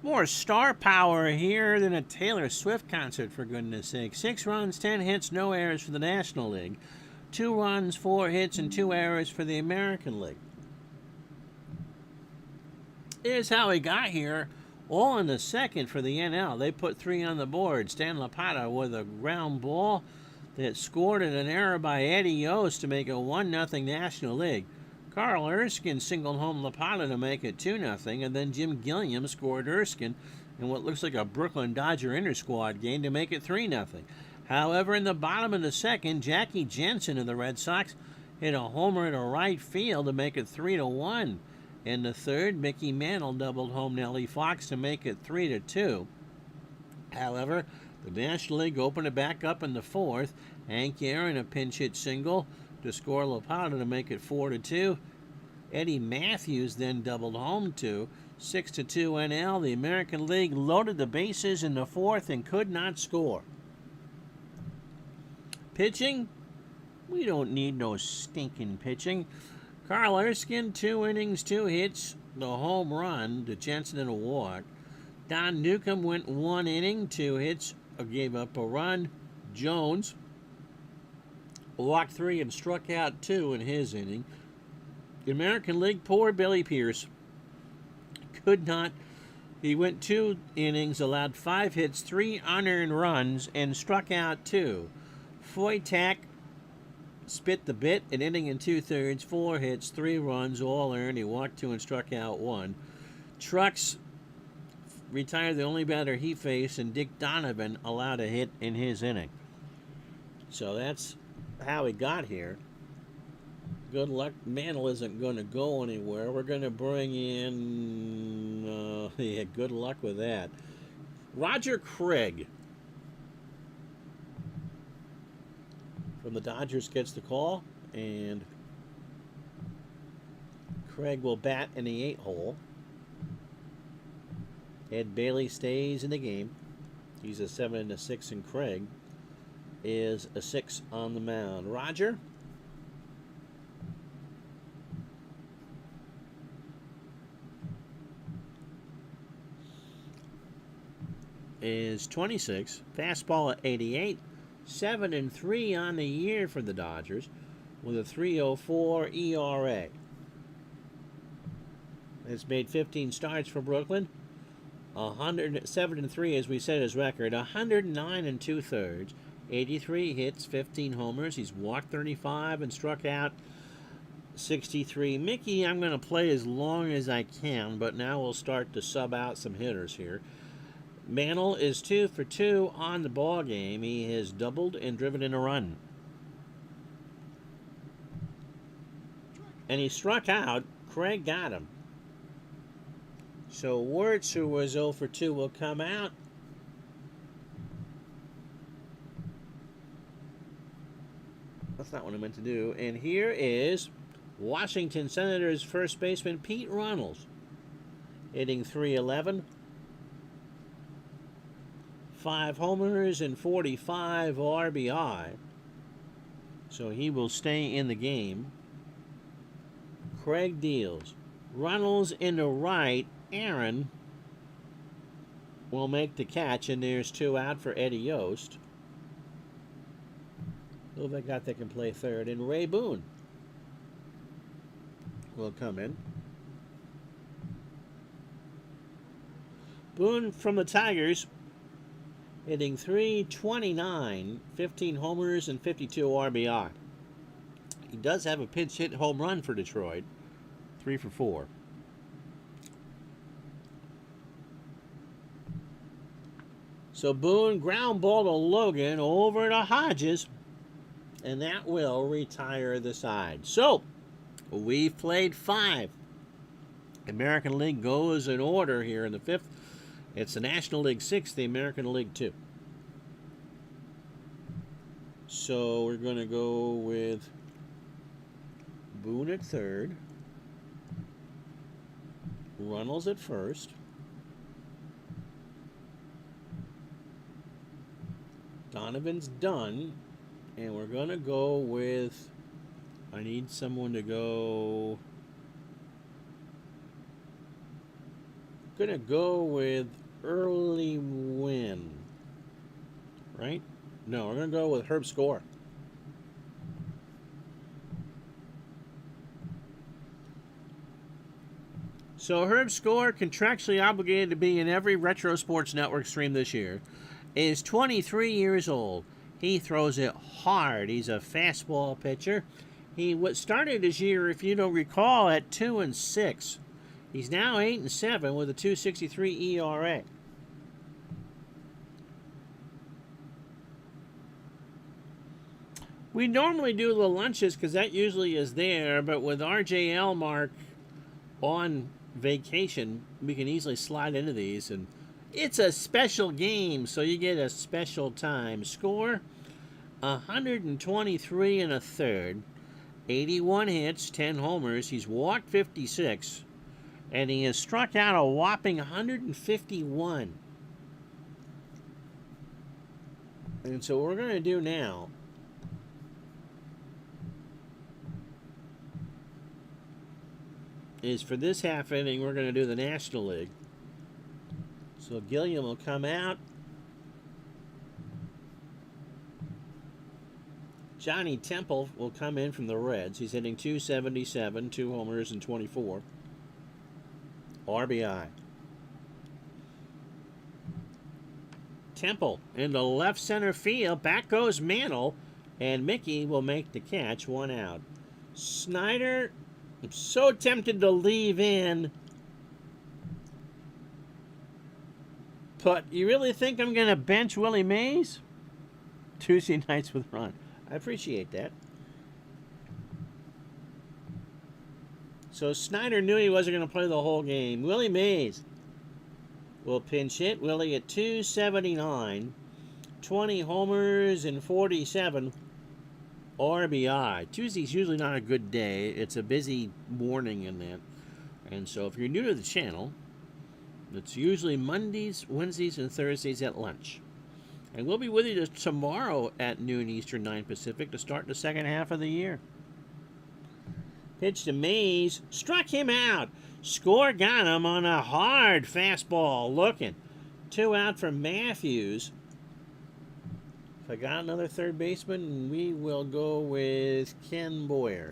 Speaker 1: More star power here than a Taylor Swift concert, for goodness sake. 6 runs, 10 hits, no errors for the National League. 2 runs, 4 hits, and 2 errors for the American League. Here's how he got here. All in the second for the NL. They put 3 on the board. Stan Lapata with a ground ball that scored in an error by Eddie Yost to make it 1-0 National League. Carl Erskine singled home Lapata to make it 2-0, and then Jim Gilliam scored Erskine in what looks like a Brooklyn Dodger inter-squad game to make it 3-0. However, in the bottom of the second, Jackie Jensen of the Red Sox hit a homer to right field to make it 3-1. In the third, Mickey Mantle doubled home Nellie Fox to make it 3-2. However, the National League opened it back up in the fourth. Hank Aaron a pinch hit single to score Lapata to make it 4-2. Eddie Matthews then doubled home to 6-2 NL. The American League loaded the bases in the fourth and could not score. Pitching? We don't need no stinking pitching. Carl Erskine, 2 innings, 2 hits, the home run to Jensen and a walk. Don Newcomb went 1 inning, 2 hits, gave up a run. Jones walked 3 and struck out 2 in his inning. The American League, poor Billy Pierce. Could not. He went 2 innings, allowed 5 hits, 3 unearned runs, and struck out 2. Foytak spit the bit, an inning and 2/3, 4 hits, 3 runs, all earned. He walked 2 and struck out 1. Trucks retired the only batter he faced, and Dick Donovan allowed a hit in his inning. So that's how he got here. Good luck. Mantle isn't going to go anywhere. We're going to bring in, yeah, good luck with that. Roger Craig from the Dodgers gets the call, and Craig will bat in the 8 hole. Ed Bailey stays in the game. He's a 7 and a 6, and Craig is a 6 on the mound. Roger. is 26. Fastball at 88. 7-3 on the year for the Dodgers with a 3.04 ERA. It's made 15 starts for Brooklyn. 107-3, as we said, his record. 109 2/3. 83 hits, 15 homers. He's walked 35 and struck out 63. Mickey, I'm going to play as long as I can, but now we'll start to sub out some hitters here. Mantle is 2 for 2 on the ball game. He has doubled and driven in a run. And he struck out. Craig got him. So Wirtz, who was 0 for 2, will come out. That's not what I meant to do. And here is Washington Senators first baseman Pete Runnels, hitting .311. 5 homers and 45 RBI. So he will stay in the game. Craig deals. Runnels into right. Aaron will make the catch, and there's 2 out for Eddie Yost. Who they got that can play third? And Ray Boone will come in. Boone from the Tigers, hitting .329, 15 homers and 52 RBI. He does have a pinch hit home run for Detroit, 3 for 4. So Boone, ground ball to Logan, over to Hodges, and that will retire the side. So we've played 5. American League goes in order here in the 5th. It's the National League 6, the American League 2. So we're going to go with Boone at third, Runnels at first, Donovan's done, and we're going to go with, I need someone to go, going to go with Early Win, right? No, we're going to go with Herb Score. So Herb Score, contractually obligated to be in every Retro Sports Network stream this year, is 23 years old. He throws it hard. He's a fastball pitcher. He started his year, if you don't recall, at 2-6. He's now 8-7 with a 2.63 ERA. We normally do the lunches because that usually is there, but with RJ Elmark on vacation, we can easily slide into these, and it's a special game, so you get a special time. Score, 123 1/3, 81 hits, 10 homers. He's walked 56, and he has struck out a whopping 151. And so what we're going to do now is, for this half inning, we're going to do the National League. So Gilliam will come out. Johnny Temple will come in from the Reds. He's hitting .277, 2 homers and 24 RBI. Temple into left center field. Back goes Mantle, and Mickey will make the catch. 1 out. Snyder, I'm so tempted to leave in, but you really think I'm going to bench Willie Mays? Tuesday nights with Ron. I appreciate that. So Snyder knew he wasn't going to play the whole game. Willie Mays will pinch hit. Willie at .279, 20 homers and 47 RBI. Tuesday's usually not a good day. It's a busy morning in that. And so if you're new to the channel, it's usually Mondays, Wednesdays, and Thursdays at lunch. And we'll be with you tomorrow at noon Eastern, 9 Pacific to start the second half of the year. Pitch to Mays. Struck him out. Score got him on a hard fastball. Looking. 2 out for Matthews. If I got another third baseman, we will go with Ken Boyer.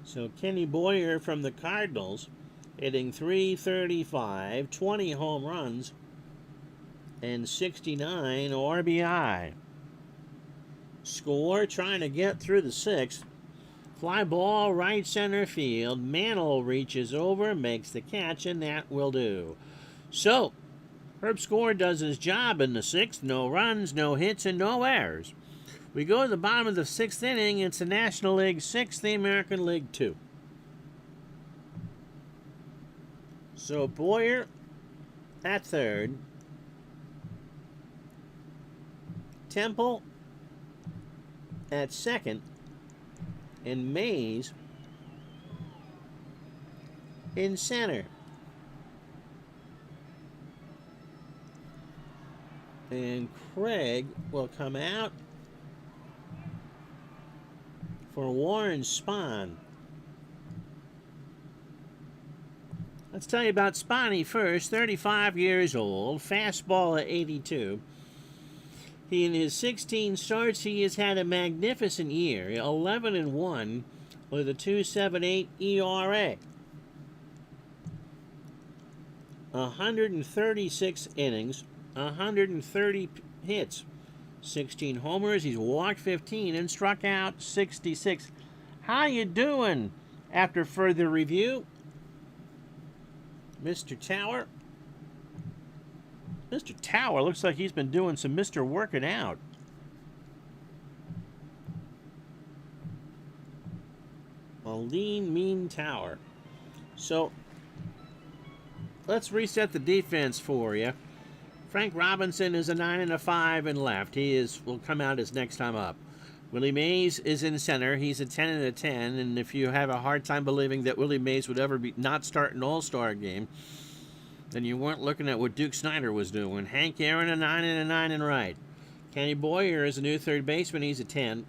Speaker 1: So Kenny Boyer from the Cardinals, hitting .335, 20 home runs, and 69 RBI. Score, trying to get through the 6th. Fly ball, right center field. Mantle reaches over, makes the catch, and that will do. So, Herb Score does his job in the 6th. No runs, no hits, and no errors. We go to the bottom of the 6th inning. It's the National League 6, the American League 2. So, Boyer at third. Temple at second. And Mays in center. And Craig will come out for Warren Spahn. Let's tell you about Spahny first. 35 years old, fastball at 82. In his 16 starts, he has had a magnificent year, 11-1 with a 2.78 ERA. 136 innings, 130 hits, 16 homers. He's walked 15 and struck out 66. How you doing? After further review, Mr. Tower. Mr. Tower looks like he's been doing some Mr. working out. A lean, mean Tower. So, let's reset the defense for you. Frank Robinson is a 9-5 in left. Will come out his next time up. Willie Mays is in center. He's a 10-10, and if you have a hard time believing that Willie Mays would ever not start an All-Star game, then you weren't looking at what Duke Snyder was doing. Hank Aaron, a 9-9 in right. Kenny Boyer is a new third baseman. He's a 10.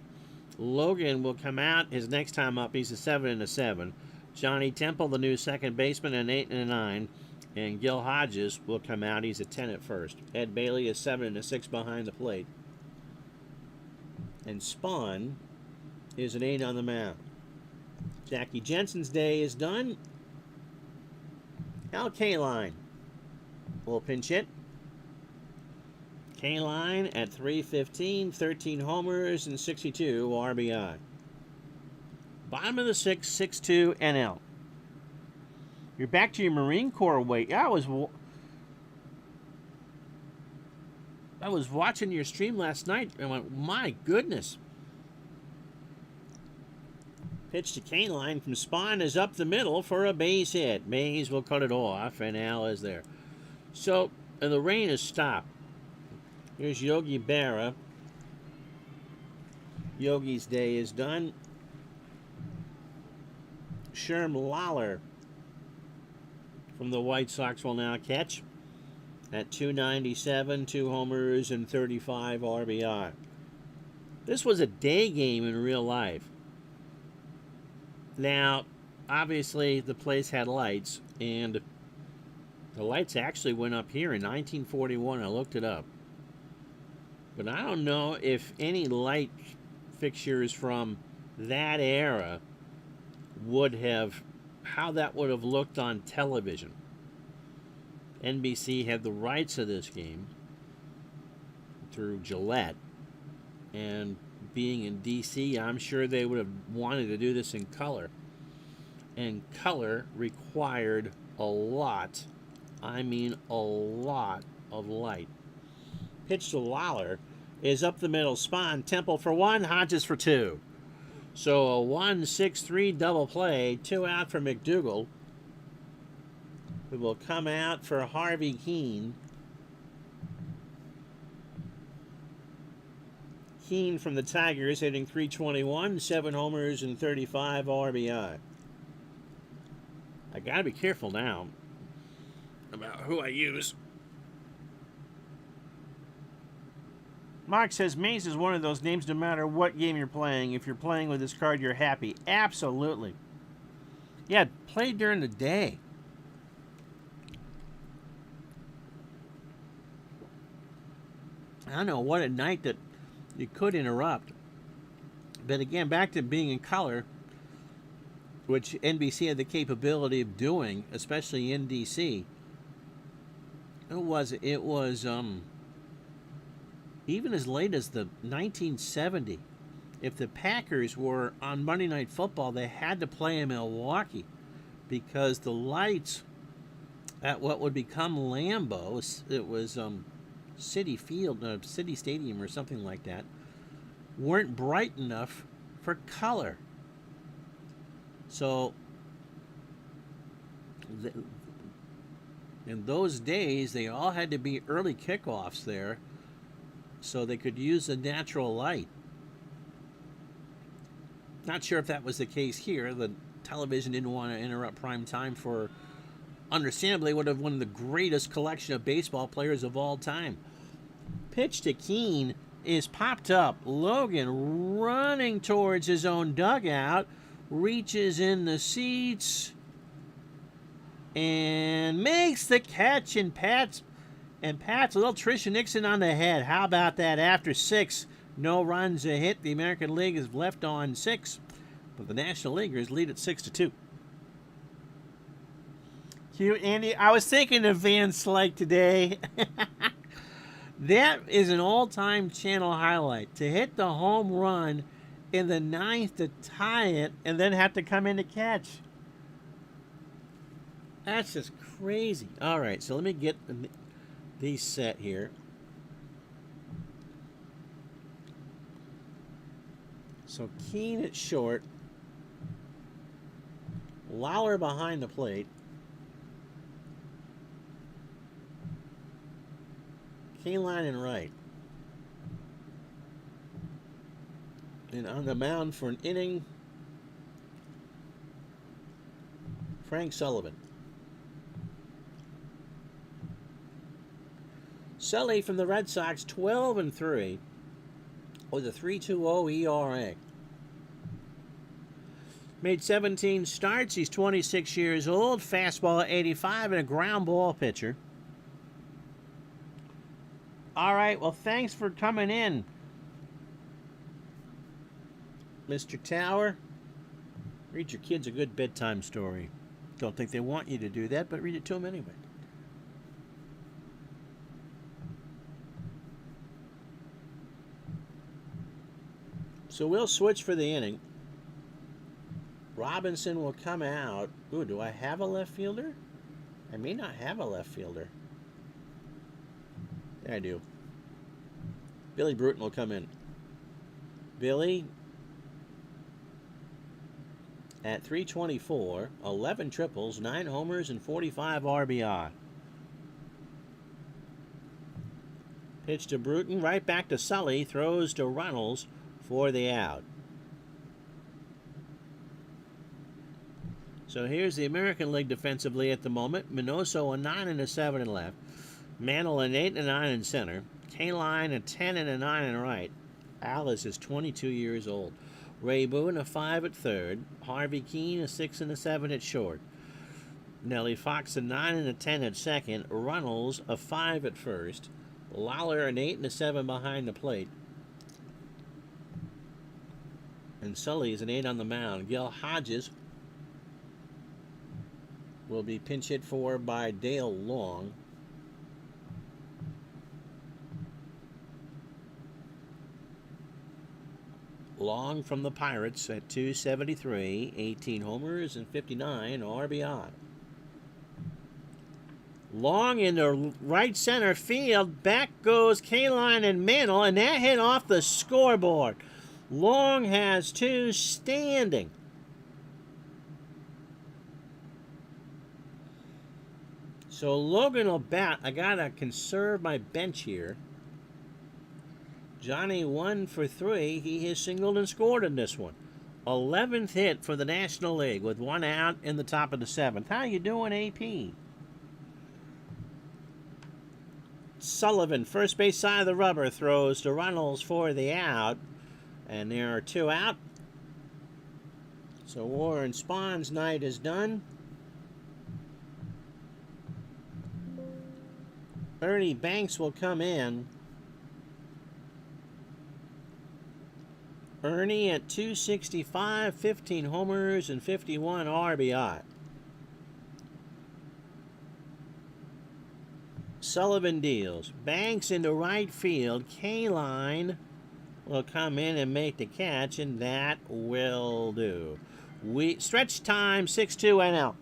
Speaker 1: Logan will come out his next time up. He's a 7-7. Johnny Temple, the new second baseman, an 8-9. And Gil Hodges will come out. He's a 10 at first. Ed Bailey is 7-6 behind the plate. And Spahn is an 8 on the mound. Jackie Jensen's day is done. Al Kaline will pinch hit. Kaline at .315, 13 homers, and 62 RBI. Bottom of the 6th, 6-2 NL. You're back to your Marine Corps weight. I was watching your stream last night and went, my goodness. Pitch to Kaline from Spahn is up the middle for a base hit. Mays will cut it off, and Al is there. So, and the rain has stopped. Here's Yogi Berra. Yogi's day is done. Sherm Lawler from the White Sox will now catch at .297, 2 homers, and 35 RBI. This was a day game in real life. Now, obviously, the place had lights, and the lights actually went up here in 1941. I looked it up. But I don't know if any light fixtures from that era how that would have looked on television. NBC had the rights of this game through Gillette, and being in DC, I'm sure they would have wanted to do this in color. And color required a lot, I mean a lot of light. Pitch to Lawler is up the middle. Spahn, Temple for 1, Hodges for 2. So a 1-6-3 double play, 2 out for McDougal, who will come out for Harvey Keene. Keene from the Tigers hitting .321, 7 homers and 35 RBI. I gotta be careful now about who I use. Mark says Mays is one of those names no matter what game you're playing. If you're playing with this card, you're happy. Absolutely. Yeah, play during the day. I don't know, what a night that you could interrupt. But again, back to being in color, which NBC had the capability of doing, especially in DC. It was even as late as the 1970. If the Packers were on Monday Night Football, they had to play in Milwaukee because the lights at what would become Lambeau, it was City Field, City Stadium or something like that, weren't bright enough for color. So in those days, they all had to be early kickoffs there so they could use the natural light. Not sure if that was the case here. The television didn't want to interrupt prime time for, understandably, one of the greatest collection of baseball players of all time. Pitch to Keene is popped up. Logan running towards his own dugout, reaches in the seats and makes the catch, and Pat's a little Trisha Nixon on the head. How about that? After 6, no runs, a hit. The American League is left on 6, but the National Leaguers lead at 6-2. Cute, Andy. I was thinking of Van Slyke today. That is an all-time channel highlight. To hit the home run in the 9th to tie it and then have to come in to catch. That's just crazy. All right, so let me get these set here. So Keene at short. Lawler behind the plate. Kaline in right. And on the mound for an inning, Frank Sullivan. Sully from the Red Sox, 12-3 with a 3.20 ERA. Made 17 starts. He's 26 years old. Fastball at 85 and a ground ball pitcher. All right, well, thanks for coming in, Mr. Tower. Read your kids a good bedtime story. Don't think they want you to do that, but read it to them anyway. So we'll switch for the inning. Robinson will come out. Ooh, do I have a left fielder? I may not have a left fielder. I do. Billy Bruton will come in. Billy at 324, 11 triples, 9 homers, and 45 RBI. Pitch to Bruton, right back to Sully, throws to Runnels for the out. So here's the American League defensively at the moment. Minoso a 9 and a 7 in left. Mantle an 8 and a 9 in center. Kaline a 10 and a 9 in right. Alice is 22 years old. Ray Boone a 5 at third. Harvey Keene a 6 and a 7 at short. Nellie Fox a 9 and a 10 at second. Runnels a 5 at first. Lawler an 8 and a 7 behind the plate. And Sully is an 8 on the mound. Gil Hodges will be pinch hit for by Dale Long. Long from the Pirates at 273, 18 homers and 59 RBI. Long in the right center field. Back goes Kaline and Mantle, and that hit off the scoreboard. Long has 2 standing. So Logan will bat. I gotta conserve my bench here. Johnny 1 for 3. He has singled and scored in this one. 11th hit for the National League with 1 out in the top of the 7th. How you doing, AP? Sullivan, first base side of the rubber, throws to Runnels for the out. And there are 2 out. So Warren Spahn's night is done. Ernie Banks will come in. Ernie at 265, 15 homers and 51 RBI. Sullivan deals. Banks into right field. K-Line will come in and make the catch, and that will do. Stretch time, 6-2 NL.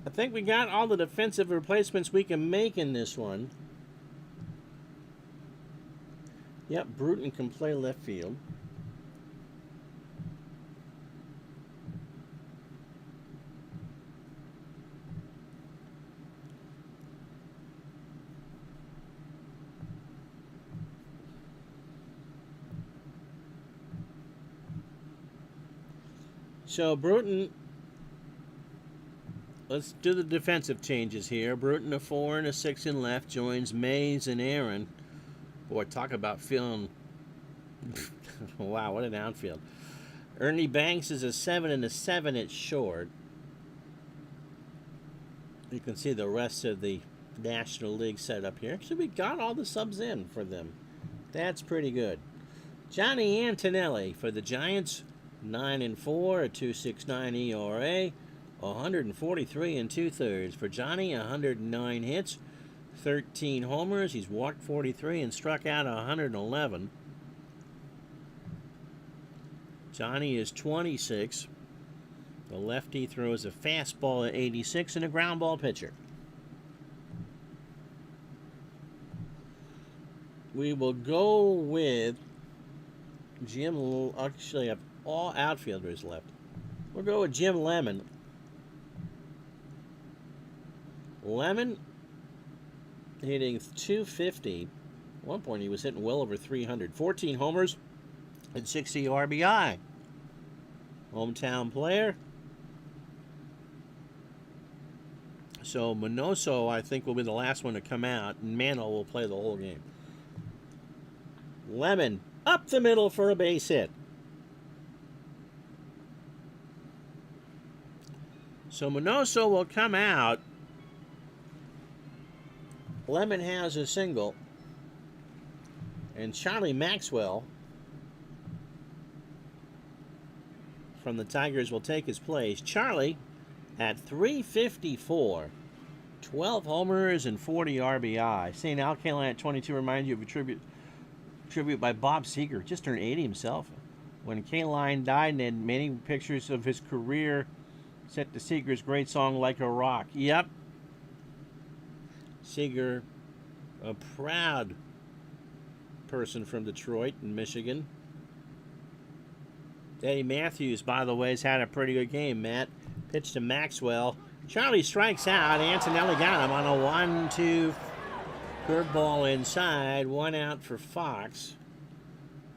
Speaker 1: I think we got all the defensive replacements we can make in this one. Yep, Bruton can play left field. So Bruton, let's do the defensive changes here. Bruton a 4 and a 6 in left joins Mays and Aaron. Boy, talk about feeling. Wow, what an outfield. Ernie Banks is a 7 and a 7 at short. You can see the rest of the National League set up here. Actually, we got all the subs in for them. That's pretty good. Johnny Antonelli for the Giants, 9 and 4, a 2.69 ERA, 143 and 2/3. For Johnny, 109 hits, 13 homers. He's walked 43 and struck out 111. Johnny is 26. The lefty throws a fastball at 86 and a ground ball pitcher. We will go with Jim. Actually, I have all outfielders left. We'll go with Jim Lemon. Lemon hitting 250. At one point, he was hitting well over 300. 14 homers and 60 RBI. Hometown player. So Minoso, I think, will be the last one to come out, and Mano will play the whole game. Lemon up the middle for a base hit. So Minoso will come out. Lemon has a single. And Charlie Maxwell from the Tigers will take his place. Charlie at 354. 12 homers and 40 RBI. St. Al Kaline at 22 reminds you of a tribute by Bob Seger. Just turned 80 himself. When Kaline died, and had many pictures of his career set to Seger's great song, Like a Rock. Yep. Seger, a proud person from Detroit and Michigan. Eddie Matthews, by the way, has had a pretty good game, Matt. Pitch to Maxwell. Charlie strikes out. Antonelli got him on a 1-2 curveball inside. 1 out for Fox,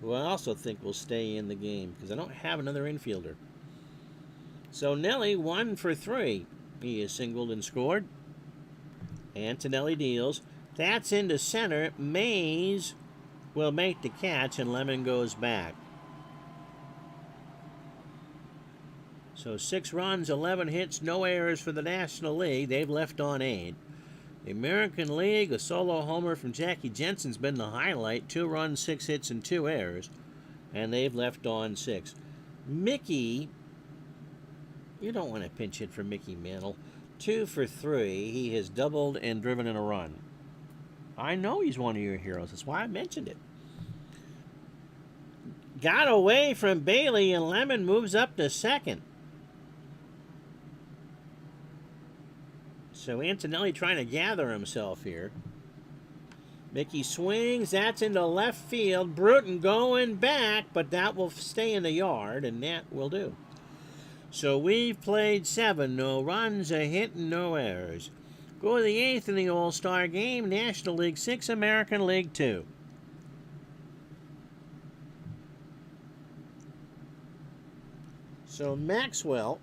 Speaker 1: who I also think will stay in the game because I don't have another infielder. So Nelly 1 for 3. He is singled and scored. Antonelli deals. That's into center. Mays will make the catch, and Lemon goes back. So 6 runs, 11 hits, no errors for the National League. They've left on 8. The American League, a solo homer from Jackie Jensen's been the highlight. 2 runs, 6 hits, and 2 errors. And they've left on 6. Mickey, you don't want to pinch hit for Mickey Mantle. 2 for 3. He has doubled and driven in a run. I know he's one of your heroes. That's why I mentioned it. Got away from Bailey, and Lemon moves up to second. So Antonelli trying to gather himself here. Mickey swings. That's into left field. Bruton going back, but that will stay in the yard, and that will do. So we've played 7. No runs, a hit, and no errors. Go to the 8th in the All-Star game. National League 6, American League 2. So Maxwell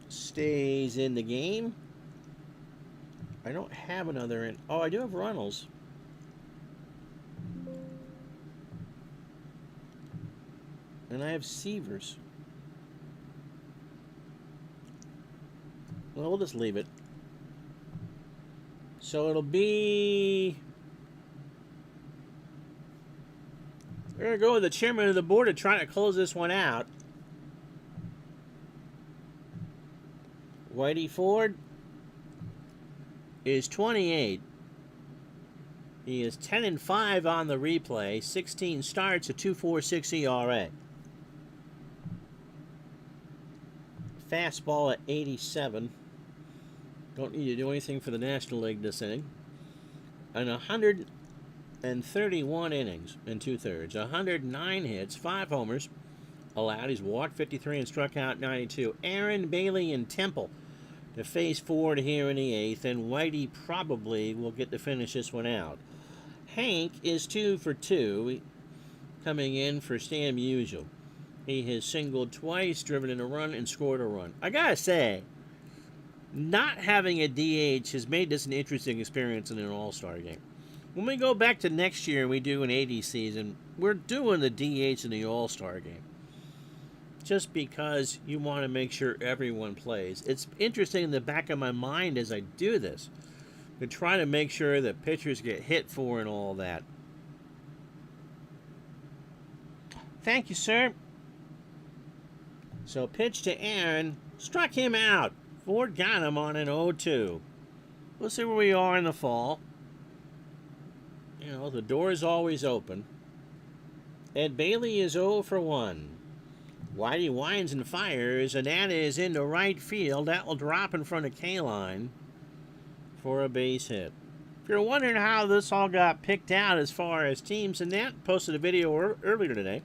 Speaker 1: stays in the game. I don't have another in. Oh, I do have Runnels. And I have Severs. Well, we'll just leave it. So it'll be... We're going to go with the chairman of the board to try to close this one out. Whitey Ford is 28. He is 10-5 on the replay. 16 starts, a 2.46 ERA. Fastball at 87. Don't need to do anything for the National League this inning. And 131 innings and 2/3. 109 hits, 5 homers allowed. He's walked 53 and struck out 92. Aaron, Bailey, and Temple to face Ford here in the 8th, and Whitey probably will get to finish this one out. Hank is 2 for 2, coming in for Stan Musial. He has singled twice, driven in a run, and scored a run. I gotta say, not having a DH has made this an interesting experience in an All-Star game. When we go back to next year and we do an 80 season, we're doing the DH in the All-Star game. Just because you want to make sure everyone plays. It's interesting in the back of my mind as I do this, to try to make sure that pitchers get hit for and all that. Thank you, sir. So pitch to Aaron, struck him out. Ford got him on an 0-2. We'll see where we are in the fall. You know, the door is always open. Ed Bailey is 0 for 1. Whitey winds and fires, and that is into right field. That will drop in front of K-Line for a base hit. If you're wondering how this all got picked out as far as teams, and that posted a video earlier today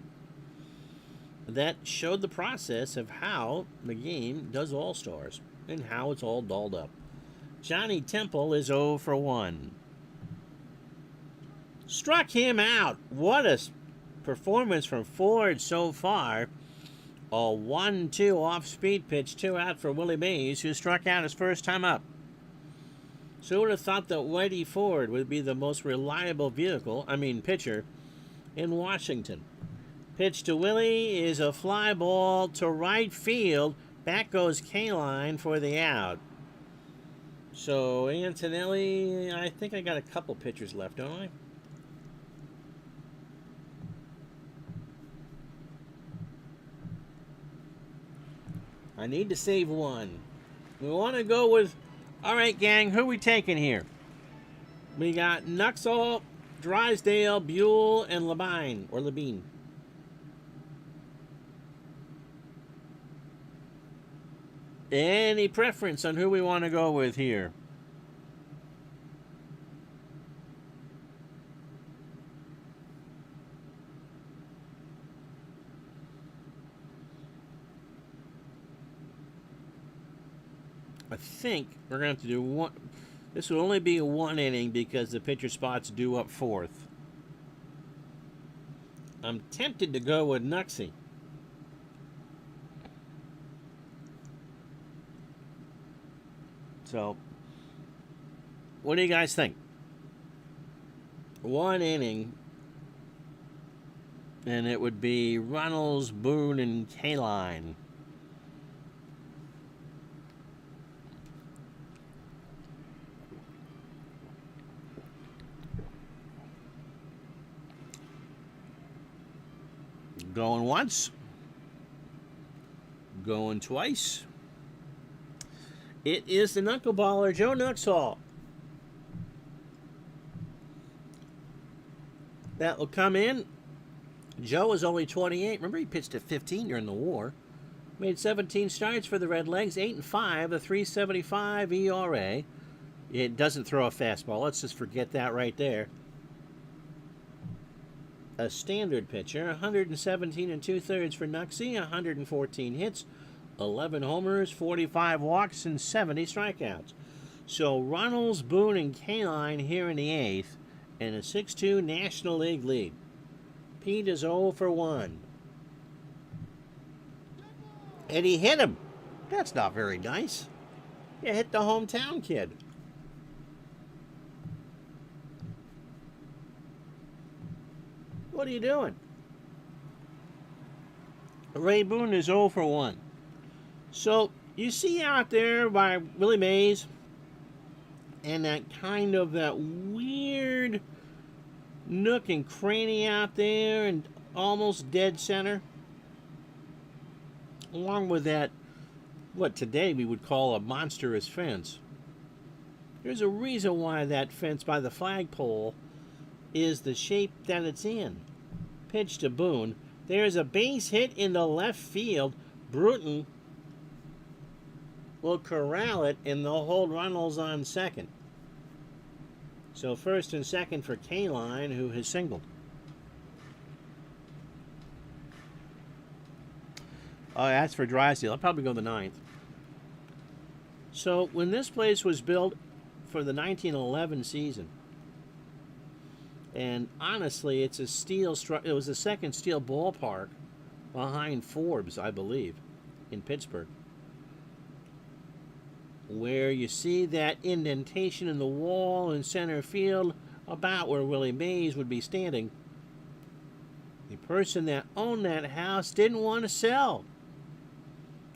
Speaker 1: that showed the process of how the game does All-Stars and how it's all dolled up. Johnny Temple is 0 for 1. Struck him out. What a performance from Ford so far. A 1-2 off-speed pitch, 2 out for Willie Mays, who struck out his first time up. So who would have thought that Whitey Ford would be the most reliable pitcher in Washington? Pitch to Willie is a fly ball to right field. Back goes K-Line for the out. So Antonelli, I think I got a couple pitchers left, don't I? I need to save one. We want to go with... All right, gang, who are we taking here? We got Nuxall, Drysdale, Buell, and Labine. Any preference on who we want to go with here? I think we're going to have to do one. This will only be a 1 inning because the pitcher spot's due up 4th. I'm tempted to go with Nuxie. So, what do you guys think? 1 inning, and it would be Runnels, Boone, and K-Line. Going once. Going twice. It is the knuckleballer, Joe Nuxall. That will come in. Joe is only 28. Remember, he pitched at 15 during the war. Made 17 starts for the Redlegs, 8-5, a 3.75 ERA. It doesn't throw a fastball. Let's just forget that right there. A standard pitcher, 117 and 2/3 for Nuxie, 114 hits, 11 homers, 45 walks, and 70 strikeouts. So Runnels, Boone, and K-Line here in the 8th, and a 6-2 National League lead. Pete is 0 for 1. And he hit him. That's not very nice. You hit the hometown kid. What are you doing? Ray Boone is 0 for 1. So, you see out there by Willie Mays and that kind of that weird nook and cranny out there and almost dead center, along with that, what today we would call a monstrous fence. There's a reason why that fence by the flagpole is the shape that it's in. Pitch to Boone. There's a base hit into left field. Bruton will corral it, and they'll hold Runnels on second. So first and second for Kaline, who has singled. Oh, that's for Drysdale. I'll probably go the 9th. So when this place was built for the 1911 season, and honestly, it's a steel. It was the second steel ballpark behind Forbes, I believe, in Pittsburgh, where you see that indentation in the wall in center field, about where Willie Mays would be standing. The person that owned that house didn't want to sell.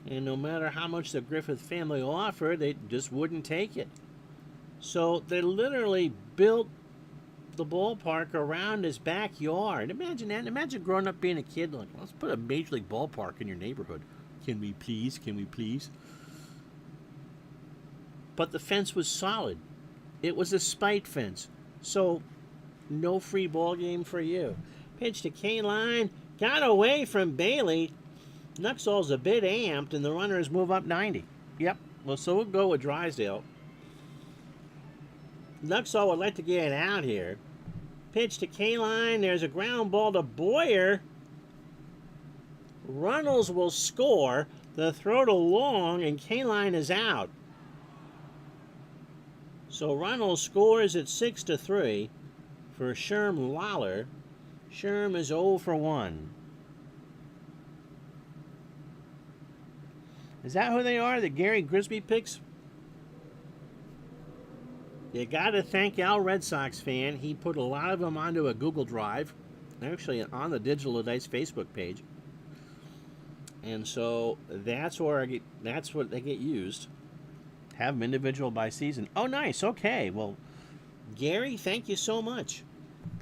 Speaker 1: And no matter how much the Griffith family offered, they just wouldn't take it. So they literally built the ballpark around his backyard. Imagine that. Imagine growing up being a kid like, let's put a major league ballpark in your neighborhood. Can we please? Can we please? But the fence was solid. It was a spite fence. So no free ball game for you. Pitch to Kaline. Got away from Bailey. Nuxall's a bit amped, and the runners move up 90. Yep. Well, so we'll go with Drysdale. Nuxall would like to get out here. Pitch to Kaline. There's a ground ball to Boyer. Runnels will score. The throw to Long, and Kaline is out. So Runnels scores at 6-3 for Sherm Lawler. Sherm is 0 for 1. Is that who they are, the Gary Grisby picks? You got to thank Al Red Sox fan. He put a lot of them onto a Google Drive, actually on the Digital Dice Facebook page. And so that's what they get used. Have them individual by season. Oh, nice. Okay. Well, Gary, thank you so much.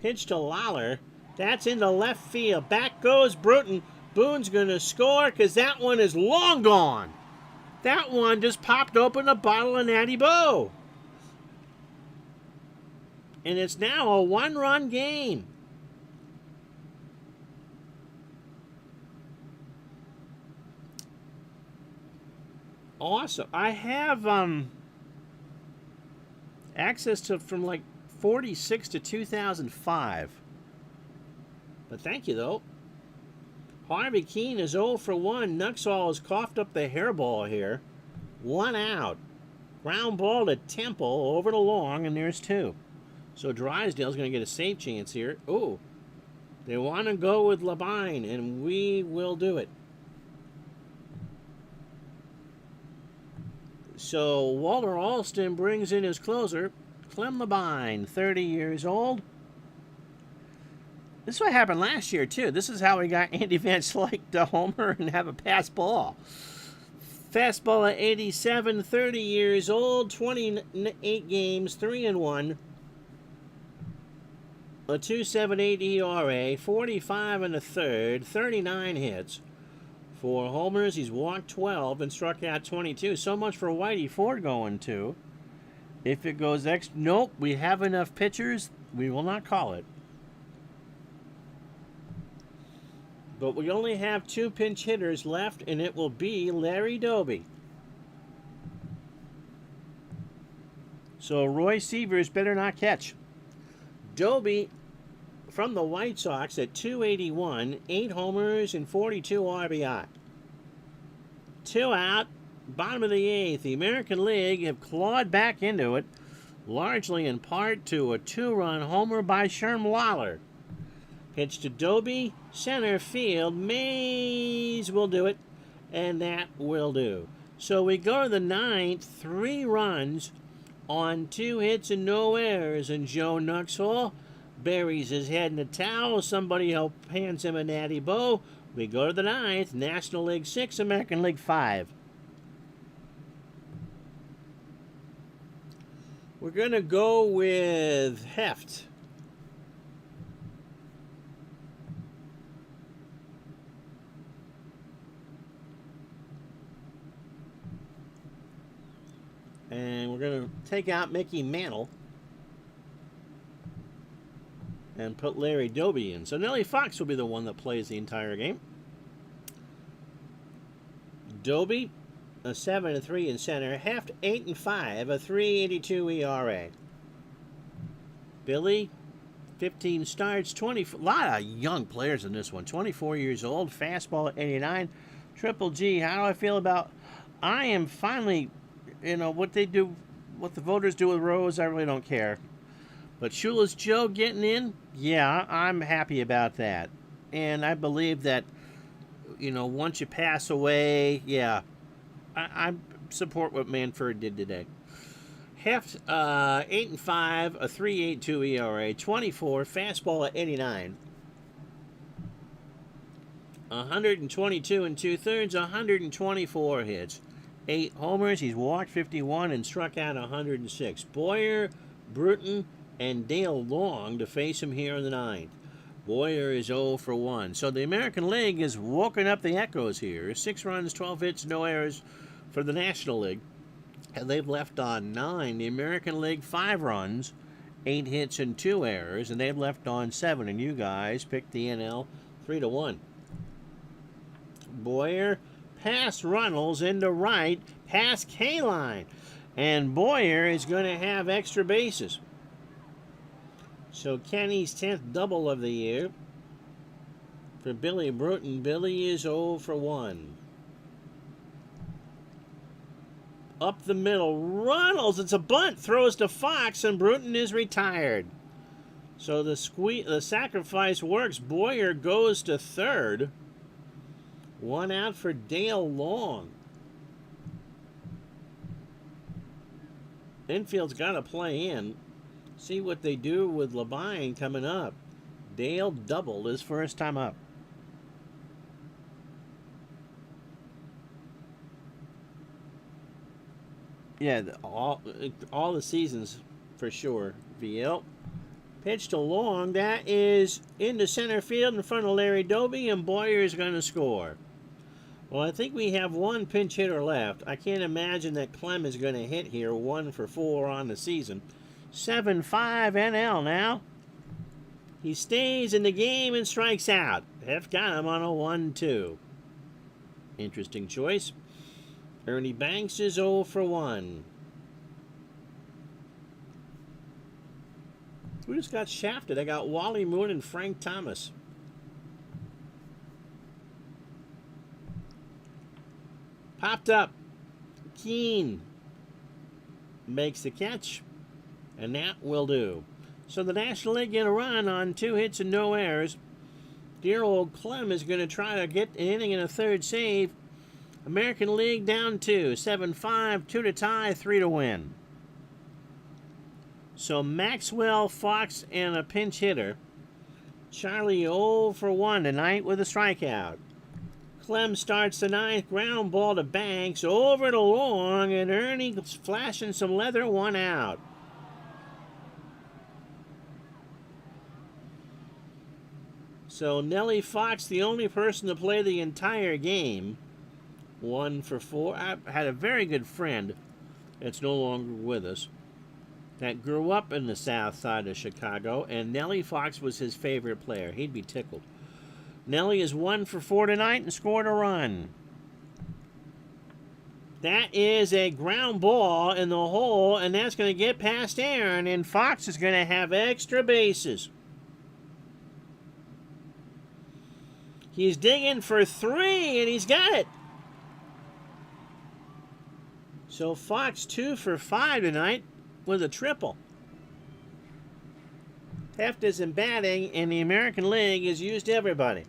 Speaker 1: Pitch to Lawler. That's into left field. Back goes Bruton. Boone's going to score because that one is long gone. That one just popped open a bottle of Natty Boh. And it's now a one-run game. Awesome. I have access to from like 46 to 2005. But thank you, though. Harvey Keene is 0 for 1. Nuxall has coughed up the hairball here. 1 out. Ground ball to Temple over to Long, and there's 2. So Drysdale's going to get a save chance here. Oh, they want to go with Labine, and we will do it. So Walter Alston brings in his closer, Clem Labine, 30 years old. This is what happened last year, too. This is how we got Andy Van Slyke to homer and have a pass ball. Fastball at 87, 30 years old, 28 games, 3-1. A 2.78 ERA, 45 1/3, 39 hits. 4 homers, he's walked 12 and struck out 22. So much for Whitey Ford going to. If it goes nope, we have enough pitchers. We will not call it. But we only have 2 pinch hitters left, and it will be Larry Doby. So Roy Sievers better not catch. Doby from the White Sox at 281, 8 homers and 42 RBI. 2 out, bottom of the 8th. The American League have clawed back into it, largely in part to a 2-run homer by Sherm Lawler. Pitch to Doby, center field. Mays will do it. and that will do. So we go to the ninth, 3 runs on 2 hits and no errors, and Joe Nuxhall buries his head in a towel. Somebody hands him a natty bow. We go to the ninth, National League 6, American League 5. We're going to go with Heft. And we're going to take out Mickey Mantle and put Larry Doby in. So Nellie Fox will be the one that plays the entire game. Doby, a 7-3 in center. Heft, 8-5, a 3.82 ERA. Billy, 15 starts, 20. A lot of young players in this one. 24 years old, fastball at 89. Triple G, how do I feel about? I am finally, what they do, what the voters do with Rose, I really don't care. But Shoeless Joe getting in, yeah, I'm happy about that. And I believe that, once you pass away, yeah, I support what Manford did today. Heft, 8-5, a 3.82 ERA, 24, fastball at 89. 122 2/3, 124 hits. 8 homers, he's walked 51 and struck out 106. Boyer, Bruton, and Dale Long to face him here in the ninth. Boyer is 0 for 1. So the American League has woken up the echoes here. 6 runs, 12 hits, no errors for the National League. And they've left on 9. The American League, 5 runs, 8 hits, and 2 errors. And they've left on 7. And you guys picked the NL 3-1. Boyer past Runnels into right, past K-line. And Boyer is going to have extra bases. So Kenny's 10th double of the year for Billy Bruton. Billy is 0 for 1. Up the middle, Runnels, it's a bunt, throws to Fox, and Bruton is retired. So the sacrifice works. Boyer goes to third. 1 out for Dale Long. Infield's got to play in. See what they do with Labine coming up. Dale doubled his first time up. Yeah, all the seasons for sure. VL. Pitch to Long. That is into center field in front of Larry Doby, and Boyer is going to score. Well, I think we have 1 pinch hitter left. I can't imagine that Clem is going to hit here. 1 for 4 on the season. 7-5 NL now. He stays in the game and strikes out. Heft got him on a 1-2. Interesting choice. Ernie Banks is 0 for 1. Who just got shafted? I got Wally Moon and Frank Thomas. Popped up. Keene makes the catch, and that will do. So the National League get a run on 2 hits and no errors. Dear old Clem is going to try to get an inning and a third save. American League down 2. 7-5, 2 to tie, 3 to win. So Maxwell, Fox, and a pinch hitter. Charlie 0 for 1 tonight with a strikeout. Clem starts the 9th, ground ball to Banks, over to Long, and Ernie flashing some leather, 1 out. So Nellie Fox, the only person to play the entire game, 1 for 4. I had a very good friend that's no longer with us that grew up in the south side of Chicago, and Nellie Fox was his favorite player. He'd be tickled. Nellie is 1 for 4 tonight and scored a run. That is a ground ball in the hole, and that's going to get past Aaron, and Fox is going to have extra bases. He's digging for 3, and he's got it. So Fox 2 for 5 tonight with a triple. Heft isn't batting, and the American League has used everybody.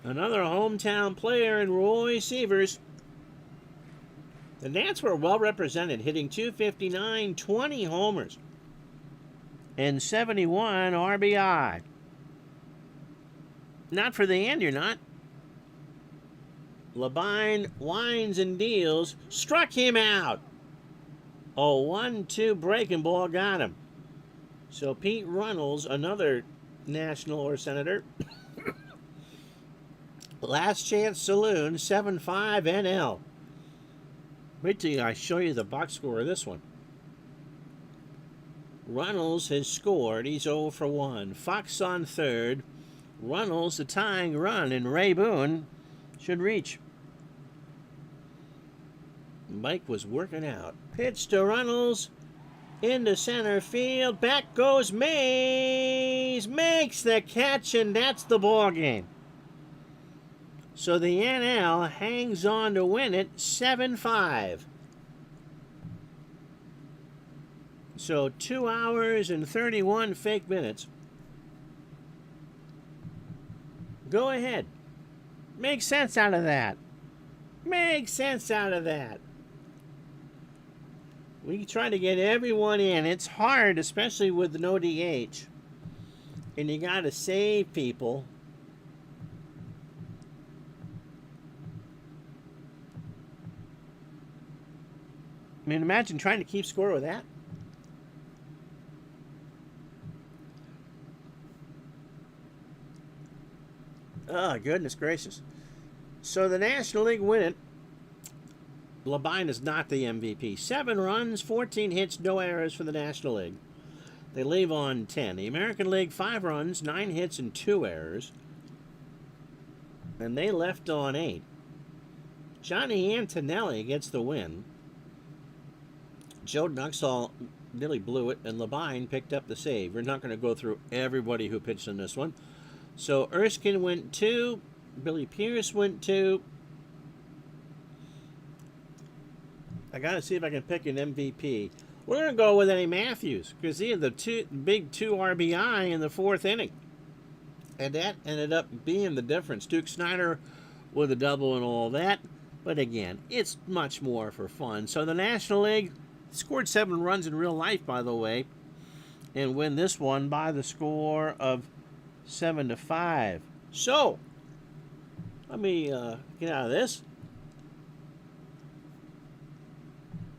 Speaker 1: Another hometown player in Roy Sievers. The Nats were well represented, hitting .259, 20 homers, and 71 RBI. Not for the end, you're not. Labine winds and deals, struck him out. A 1-2 breaking ball got him. So Pete Runnels, another national or senator, Last Chance Saloon, 7-5 NL. Wait till I show you the box score of this one. Runnels has scored. He's 0 for 1. Fox on third. Runnels the tying run, and Ray Boone should reach. Mike was working out. Pitch to Runnels. Into center field. Back goes Mays. Makes the catch, and that's the ball game. So the NL hangs on to win it 7-5. So 2 hours and 31 fake minutes. Go ahead. Make sense out of that. Make sense out of that. We try to get everyone in. It's hard, especially with no DH. And you got to save people. I mean, imagine trying to keep score with that. Oh, goodness gracious. So the National League win it. Labine is not the MVP. 7 runs, 14 hits, no errors for the National League. They leave on 10. The American League, 5 runs, 9 hits, and 2 errors. And they left on 8. Johnny Antonelli gets the win. Joe Nuxall nearly blew it, and Labine picked up the save. We're not going to go through everybody who pitched in this one. So Erskine went 2. Billy Pierce went 2. I got to see if I can pick an MVP. We're going to go with Eddie Matthews because he had the big 2 RBI in the 4th inning. And that ended up being the difference. Duke Snyder with a double and all that. But again, it's much more for fun. So the National League scored 7 runs in real life, by the way, and win this one by the score of 7-5. So, let me get out of this.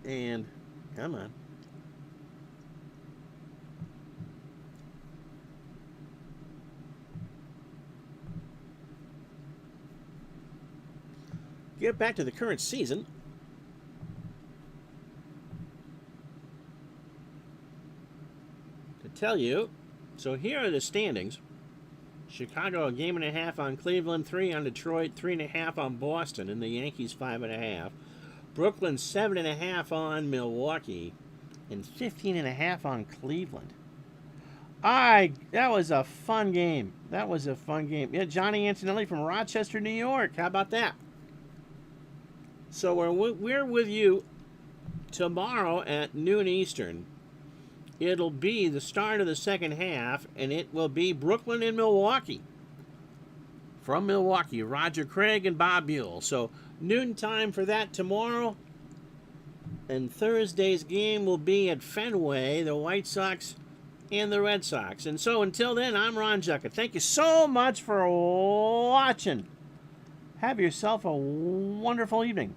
Speaker 1: And, come on. Get back to the current season. To tell you, so here are the standings. Chicago, a 1.5 on Cleveland, 3 on Detroit, 3.5 on Boston, and the Yankees 5.5. Brooklyn 7.5 on Milwaukee, and 15.5 on Cleveland. That was a fun game. That was a fun game. Yeah, Johnny Antonelli from Rochester, New York. How about that? So we're with you tomorrow at noon Eastern. It'll be the start of the second half, and it will be Brooklyn and Milwaukee. From Milwaukee, Roger Craig and Bob Buell. So noontime for that tomorrow. And Thursday's game will be at Fenway, the White Sox and the Red Sox. And so until then, I'm Ron Jucka. Thank you so much for watching. Have yourself a wonderful evening.